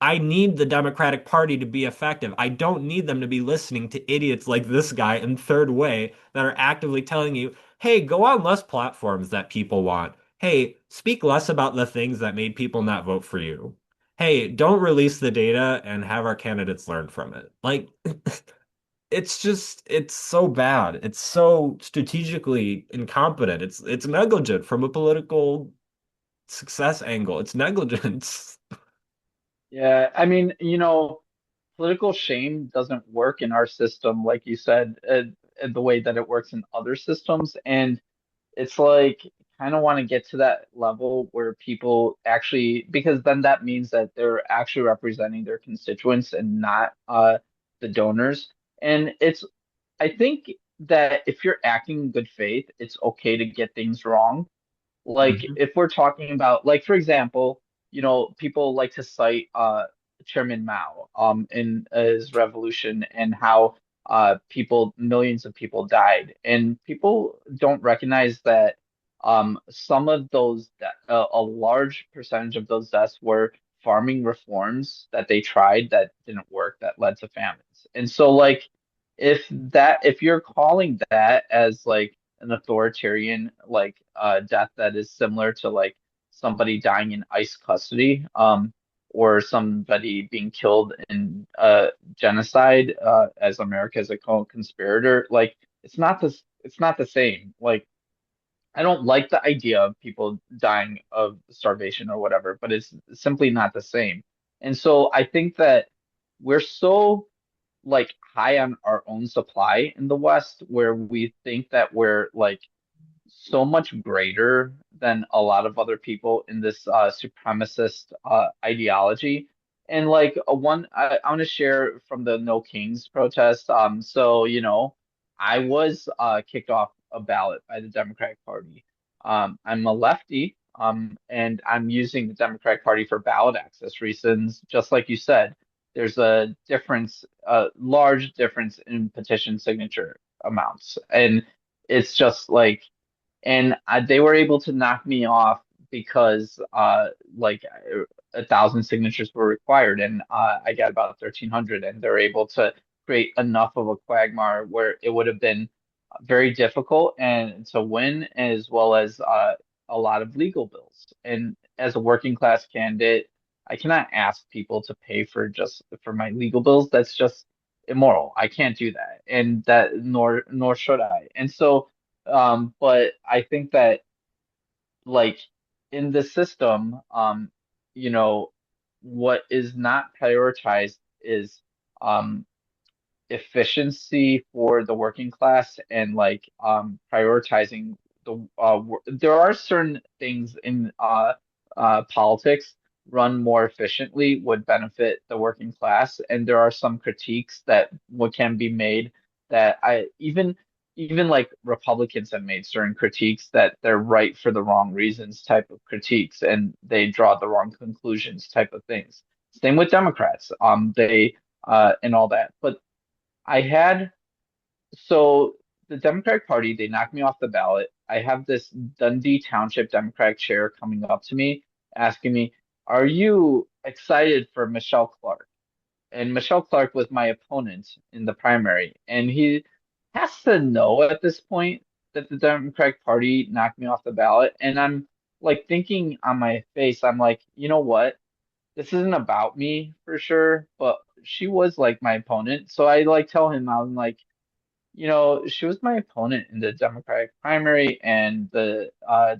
I need the Democratic Party to be effective. I don't need them to be listening to idiots like this guy in Third Way that are actively telling you, hey, go on less platforms that people want. Hey, speak less about the things that made people not vote for you. Hey, don't release the data and have our candidates learn from it. Like, it's just, it's so bad. It's so strategically incompetent. It's negligent from a political success angle. It's negligence. Yeah, I mean, political shame doesn't work in our system, like you said, the way that it works in other systems. And it's like kind of want to get to that level where people actually, because then that means that they're actually representing their constituents and not the donors. And I think that if you're acting in good faith, it's okay to get things wrong. Like Mhm. if we're talking about, like for example, people like to cite Chairman Mao in his revolution and how millions of people died, and people don't recognize that some of a large percentage of those deaths were farming reforms that they tried that didn't work, that led to famines. And so like if you're calling that as like an authoritarian death that is similar to like somebody dying in ICE custody, or somebody being killed in genocide, as America as a co-conspirator. Like it's not the same. Like I don't like the idea of people dying of starvation or whatever, but it's simply not the same. And so I think that we're so like high on our own supply in the West, where we think that we're like so much greater than a lot of other people in this supremacist ideology. And like I want to share from the No Kings protest. So I was kicked off a ballot by the Democratic Party. I'm a lefty, and I'm using the Democratic Party for ballot access reasons. Just like you said, there's a large difference in petition signature amounts, and it's just like they were able to knock me off because like 1,000 signatures were required, and I got about 1,300, and they're able to create enough of a quagmire where it would have been very difficult and to win, as well as a lot of legal bills. And as a working class candidate, I cannot ask people to pay for my legal bills. That's just immoral. I can't do that, and that nor should I. And so but I think that like in the system, you know, what is not prioritized is um efficiency for the working class, and like prioritizing there are certain things in politics run more efficiently would benefit the working class, and there are some critiques that what can be made that I even like Republicans have made certain critiques that they're right for the wrong reasons type of critiques, and they draw the wrong conclusions type of things. Same with Democrats. They and all that. But I had so the Democratic Party, they knocked me off the ballot. I have this Dundee Township Democratic chair coming up to me asking me, "Are you excited for Michelle Clark?" And Michelle Clark was my opponent in the primary, and he has to know at this point that the Democratic Party knocked me off the ballot, and I'm like thinking on my face, I'm like, you know what? This isn't about me for sure, but she was like my opponent. So I like tell him, I'm like, she was my opponent in the Democratic primary, and the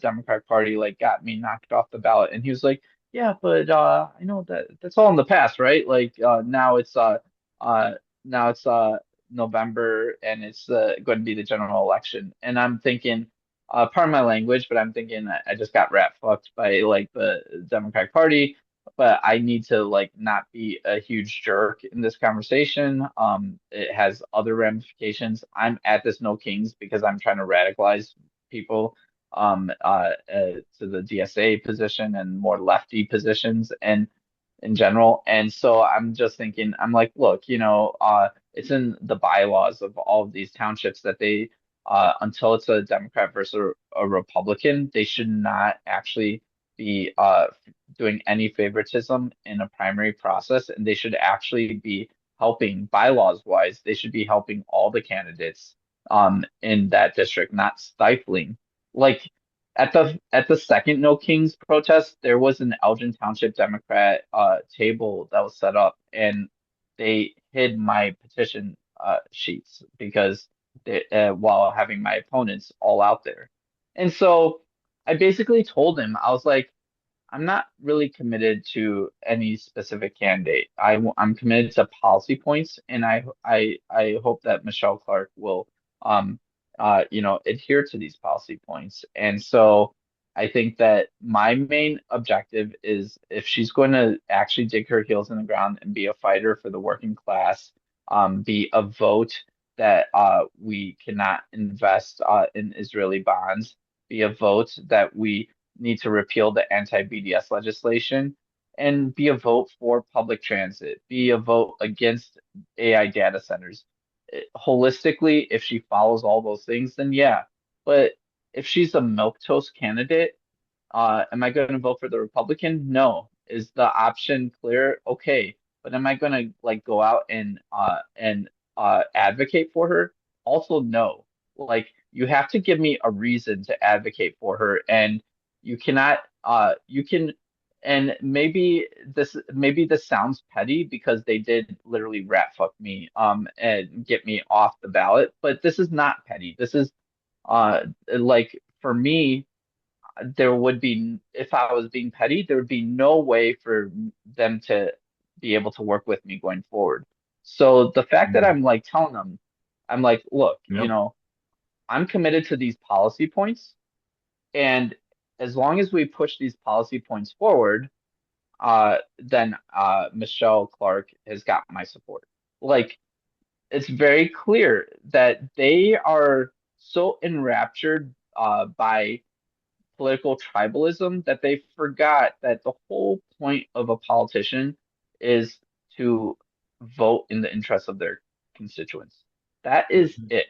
Democratic Party like got me knocked off the ballot. And he was like, "Yeah, but I know that that's all in the past, right? Like uh now it's November, and it's going to be the general election." And I'm thinking, pardon my language, but I'm thinking I just got rat fucked by like the Democratic Party, but I need to like not be a huge jerk in this conversation. It has other ramifications. I'm at this No Kings because I'm trying to radicalize people to the DSA position and more lefty positions and in general. And so I'm just thinking, I'm like, look, it's in the bylaws of all of these townships that they until it's a Democrat versus a Republican, they should not actually be doing any favoritism in a primary process, and they should actually be helping bylaws wise. They should be helping all the candidates in that district, not stifling. Like at the second No Kings protest, there was an Elgin Township Democrat table that was set up, and they hid my petition sheets because while having my opponents all out there. And so I basically told him, I was like, I'm not really committed to any specific candidate. I'm committed to policy points, and I hope that Michelle Clark will adhere to these policy points. And so I think that my main objective is if she's going to actually dig her heels in the ground and be a fighter for the working class, be a vote that we cannot invest in Israeli bonds, be a vote that we need to repeal the anti-BDS legislation, and be a vote for public transit, be a vote against AI data centers. Holistically, if she follows all those things, then yeah. But if she's a milquetoast candidate, am I going to vote for the Republican? No. Is the option clear? Okay. But am I going to like go out and advocate for her? Also, no. Like you have to give me a reason to advocate for her, and you cannot. You can, and maybe this sounds petty because they did literally rat fuck me and get me off the ballot, but this is not petty. This is like for me there would be, if I was being petty, there would be no way for them to be able to work with me going forward. So the fact that Mm. I'm like telling them, I'm like, look, Yep. I'm committed to these policy points, and as long as we push these policy points forward, then Michelle Clark has got my support. Like it's very clear that they are so enraptured by political tribalism that they forgot that the whole point of a politician is to vote in the interest of their constituents. That is it.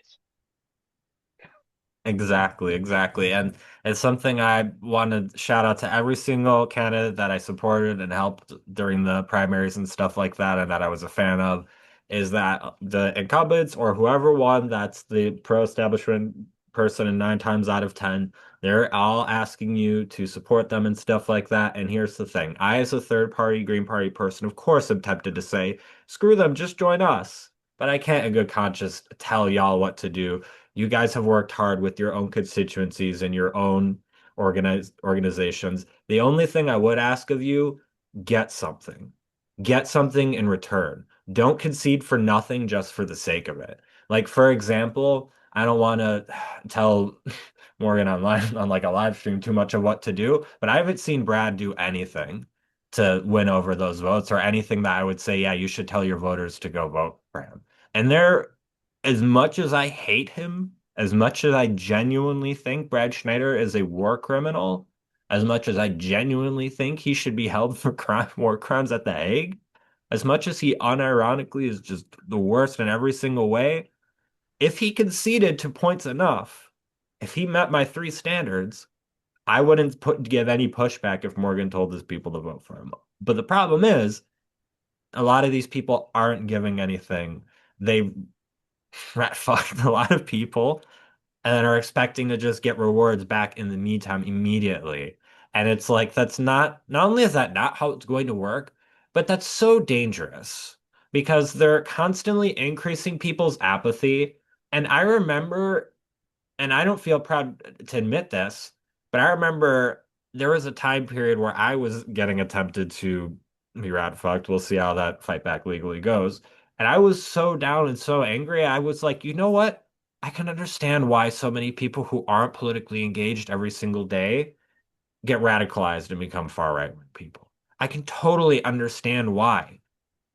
Exactly, exactly. And it's something I want to shout out to every single candidate that I supported and helped during the primaries and stuff like that, and that I was a fan of, is that the incumbents or whoever won, that's the pro-establishment person, and 9 times out of 10, they're all asking you to support them and stuff like that. And here's the thing. I, as a third party Green Party person, of course, am tempted to say, screw them, just join us. But I can't in good conscience tell y'all what to do. You guys have worked hard with your own constituencies and your own organizations. The only thing I would ask of you, get something. Get something in return. Don't concede for nothing just for the sake of it. Like, for example, I don't want to tell Morgan online on like a live stream too much of what to do, but I haven't seen Brad do anything to win over those votes or anything that I would say, yeah, you should tell your voters to go vote for him. And there, as much as I hate him, as much as I genuinely think Brad Schneider is a war criminal, as much as I genuinely think he should be held for war crimes at The Hague, as much as he unironically is just the worst in every single way, if he conceded to points enough, if he met my three standards, I wouldn't give any pushback if Morgan told his people to vote for him. But the problem is, a lot of these people aren't giving anything. They rat fucked a lot of people and are expecting to just get rewards back in the meantime immediately. And it's like that's not only is that not how it's going to work, but that's so dangerous because they're constantly increasing people's apathy. And I remember, and I don't feel proud to admit this, but I remember there was a time period where I was getting attempted to be rat fucked. We'll see how that fight back legally goes. And I was so down and so angry. I was like, you know what? I can understand why so many people who aren't politically engaged every single day get radicalized and become far right wing people. I can totally understand why.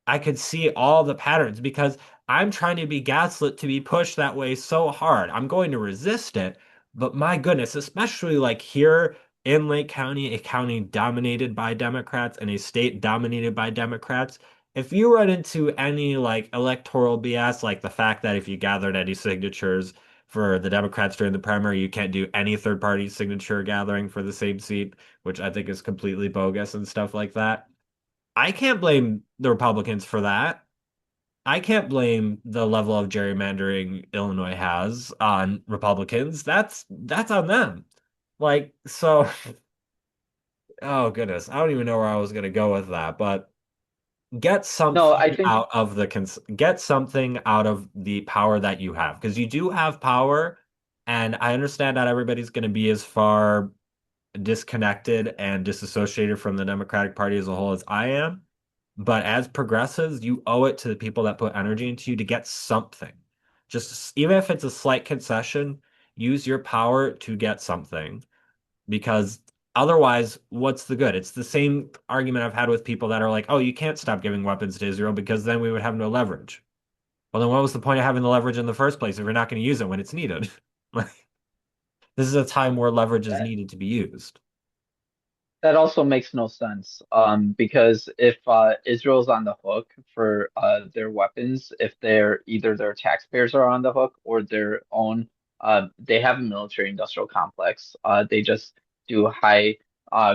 I could see all the patterns because I'm trying to be gaslit to be pushed that way so hard. I'm going to resist it, but my goodness, especially like here in Lake County, a county dominated by Democrats and a state dominated by Democrats, if you run into any like electoral BS, like the fact that if you gathered any signatures for the Democrats during the primary, you can't do any third party signature gathering for the same seat, which I think is completely bogus and stuff like that. I can't blame the Republicans for that. I can't blame the level of gerrymandering Illinois has on Republicans. That's on them. Like, so, oh goodness, I don't even know where I was gonna go with that, but get No, I something think out of get something out of the power that you have because you do have power, and I understand not everybody's gonna be as far disconnected and disassociated from the Democratic Party as a whole as I am. But as progressives, you owe it to the people that put energy into you to get something. Just even if it's a slight concession, use your power to get something because otherwise, what's the good? It's the same argument I've had with people that are like, oh, you can't stop giving weapons to Israel because then we would have no leverage. Well, then what was the point of having the leverage in the first place if you're not going to use it when it's needed? This is a time where leverage is that needed to be used. that also makes no sense. Because if Israel's on the hook for their weapons, if they're either their taxpayers are on the hook or their own, they have a military industrial complex. They just do high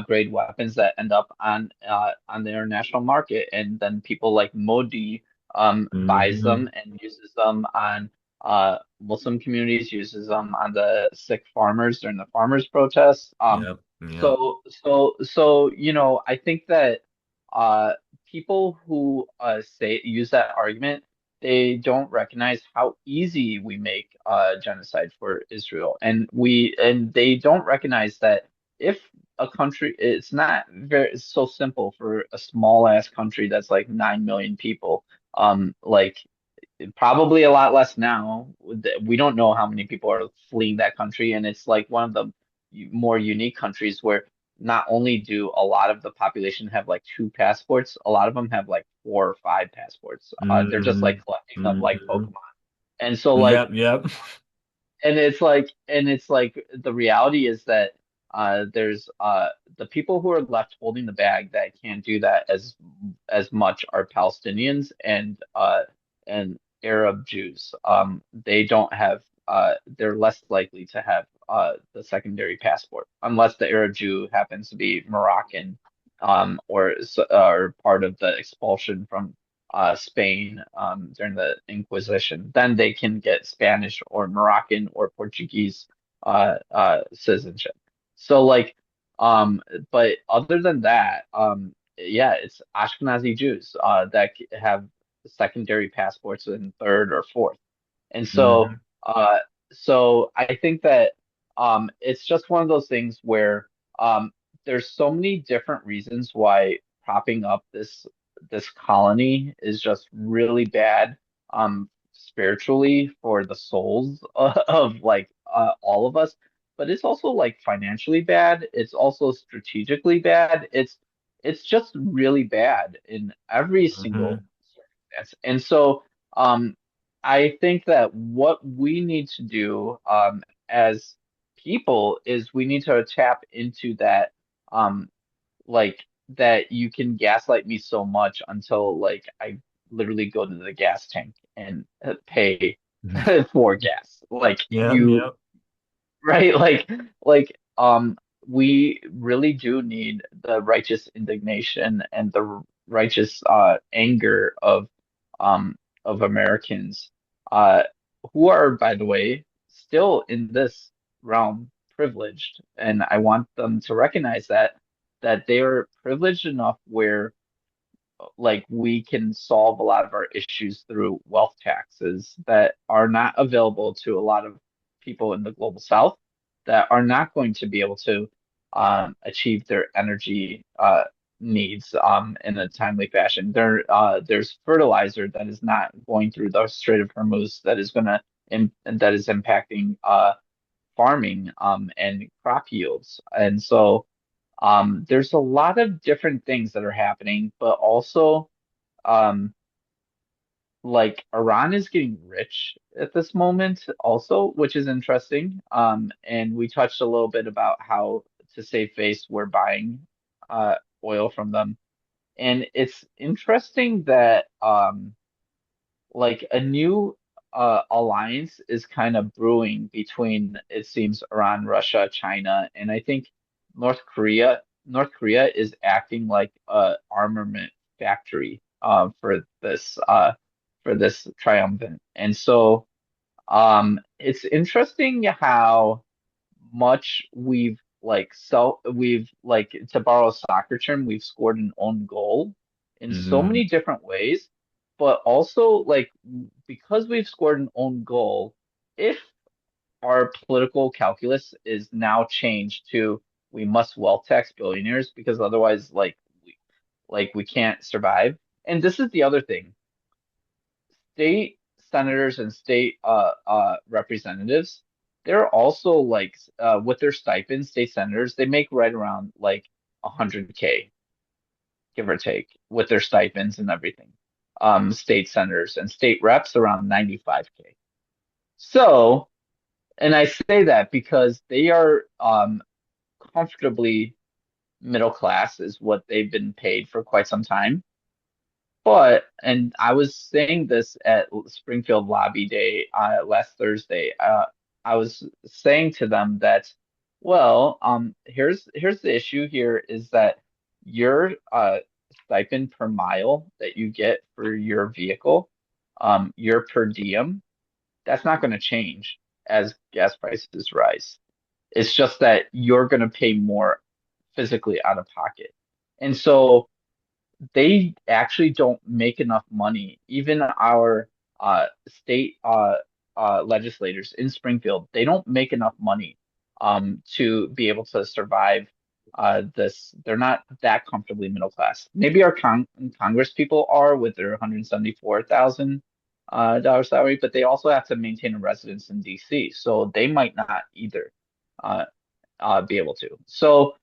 grade weapons that end up on the international market, and then people like Modi buys Hmm. them and uses them on Muslim communities, uses them on the sick farmers during the farmers' protests. Yep. Yep. So, I think that uh, people who say use that argument, they don't recognize how easy we make genocide for Israel, and they don't recognize that if a country, it's not very so simple for a small ass country that's like 9 million people, like probably a lot less now. We don't know how many people are fleeing that country, and it's like one of the more unique countries where not only do a lot of the population have like two passports, a lot of them have like four or five passports. They're just like Hmm. collecting them like Hmm. Pokemon. And so like Yep. Yep. and it's like the reality is that there's the people who are left holding the bag that can't do that as much are Palestinians and Arab Jews. They don't have they're less likely to have the secondary passport unless the Arab Jew happens to be Moroccan, or part of the expulsion from Spain during the Inquisition. Then they can get Spanish or Moroccan or Portuguese citizenship. So like, um, but other than that, yeah, it's Ashkenazi Jews that have secondary passports in third or fourth. And so, Hmm. uh, so I think that it's just one of those things where there's so many different reasons why propping up this colony is just really bad spiritually for the souls of like all of us, but it's also like financially bad. It's also strategically bad. It's just really bad in every single Hmm. circumstance. And so I think that what we need to do as people is we need to tap into that um like that you can gaslight me so much until like I literally go to the gas tank and pay for gas. Like Yep. you, Yep. right? Like we really do need the righteous indignation and the righteous anger um of Americans uh who are, by the way, still in this realm privileged, and I want them to recognize that they are privileged enough where like we can solve a lot of our issues through wealth taxes that are not available to a lot of people in the global south that are not going to be able to achieve their energy needs in a timely fashion. There's fertilizer that is not going through the Strait of Hormuz that is going to that is impacting farming and crop yields. And so there's a lot of different things that are happening, but also um, like Iran is getting rich at this moment also, which is interesting. And we touched a little bit about how to save face, we're buying uh, oil from them. And it's interesting that like a new alliance is kind of brewing between, it seems, Iran, Russia, China, and I think North Korea. North Korea is acting like a armament factory for this triumvirate. And so it's interesting how much we've like, to borrow a soccer term, we've scored an own goal in so Hmm. many different ways, but also like because we've scored an own goal, if our political calculus is now changed to we must wealth tax billionaires because otherwise we can't survive. And this is the other thing. State senators and state representatives, they're also like with their stipends, state senators, they make right around like 100K, give or take, with their stipends and everything. State senators and state reps around 95K. So, and I say that because they are comfortably middle class is what they've been paid for quite some time. But, and I was saying this at Springfield Lobby Day last Thursday. I was saying to them that, well, here's the issue here is that your stipend per mile that you get for your vehicle, your per diem, that's not going to change as gas prices rise. It's just that you're going to pay more physically out of pocket. And so they actually don't make enough money. Even our state legislators in Springfield, they don't make enough money to be able to survive this. They're not that comfortably middle class. Maybe our Congress people are with their $174,000 dollar salary, but they also have to maintain a residence in DC, so they might not either uh, be able to. So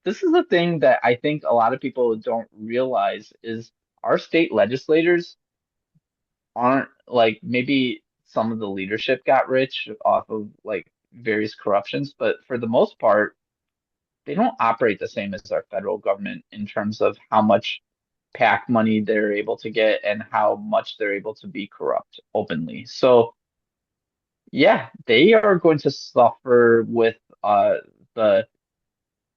this is the thing that I think a lot of people don't realize is our state legislators aren't like, maybe some of the leadership got rich off of like various corruptions, but for the most part, they don't operate the same as our federal government in terms of how much PAC money they're able to get and how much they're able to be corrupt openly. So yeah, they are going to suffer with the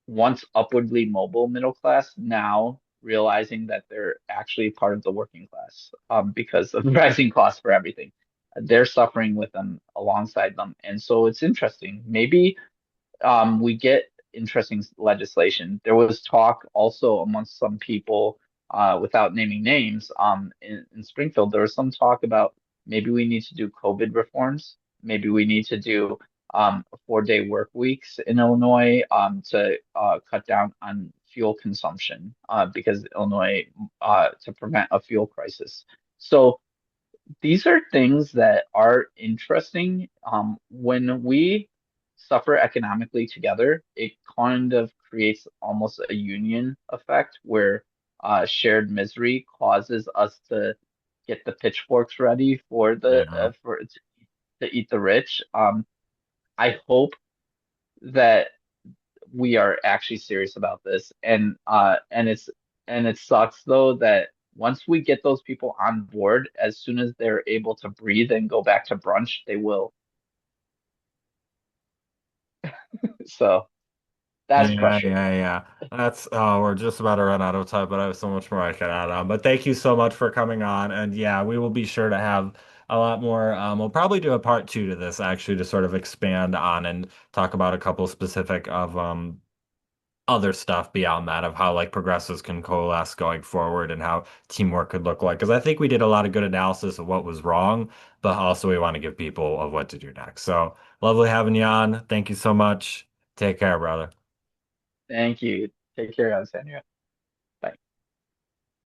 once upwardly mobile middle class now realizing that they're actually part of the working class because of rising costs for everything. They're suffering with them alongside them. And so it's interesting. Maybe we get interesting legislation. There was talk also amongst some people, without naming names, in Springfield, there was some talk about maybe we need to do COVID reforms. Maybe we need to do 4-day work weeks in Illinois to cut down on fuel consumption because Illinois to prevent a fuel crisis. So these are things that are interesting. When we suffer economically together, it kind of creates almost a union effect where shared misery causes us to get the pitchforks ready for Yeah. to eat the rich. I hope that we are actually serious about this, and it sucks though that once we get those people on board, as soon as they're able to breathe and go back to brunch, they will. So that's Yeah, frustrating. yeah, yeah. That's we're just about to run out of time, but I have so much more I can add on. But thank you so much for coming on. And yeah, we will be sure to have a lot more. We'll probably do a part two to this actually to sort of expand on and talk about a couple specific of other stuff beyond that of how like progressives can coalesce going forward and how teamwork could look like. Because I think we did a lot of good analysis of what was wrong, but also we want to give people of what to do next. So lovely having you on. Thank you so much. Take care, brother. Thank you. Take care, Alexandria.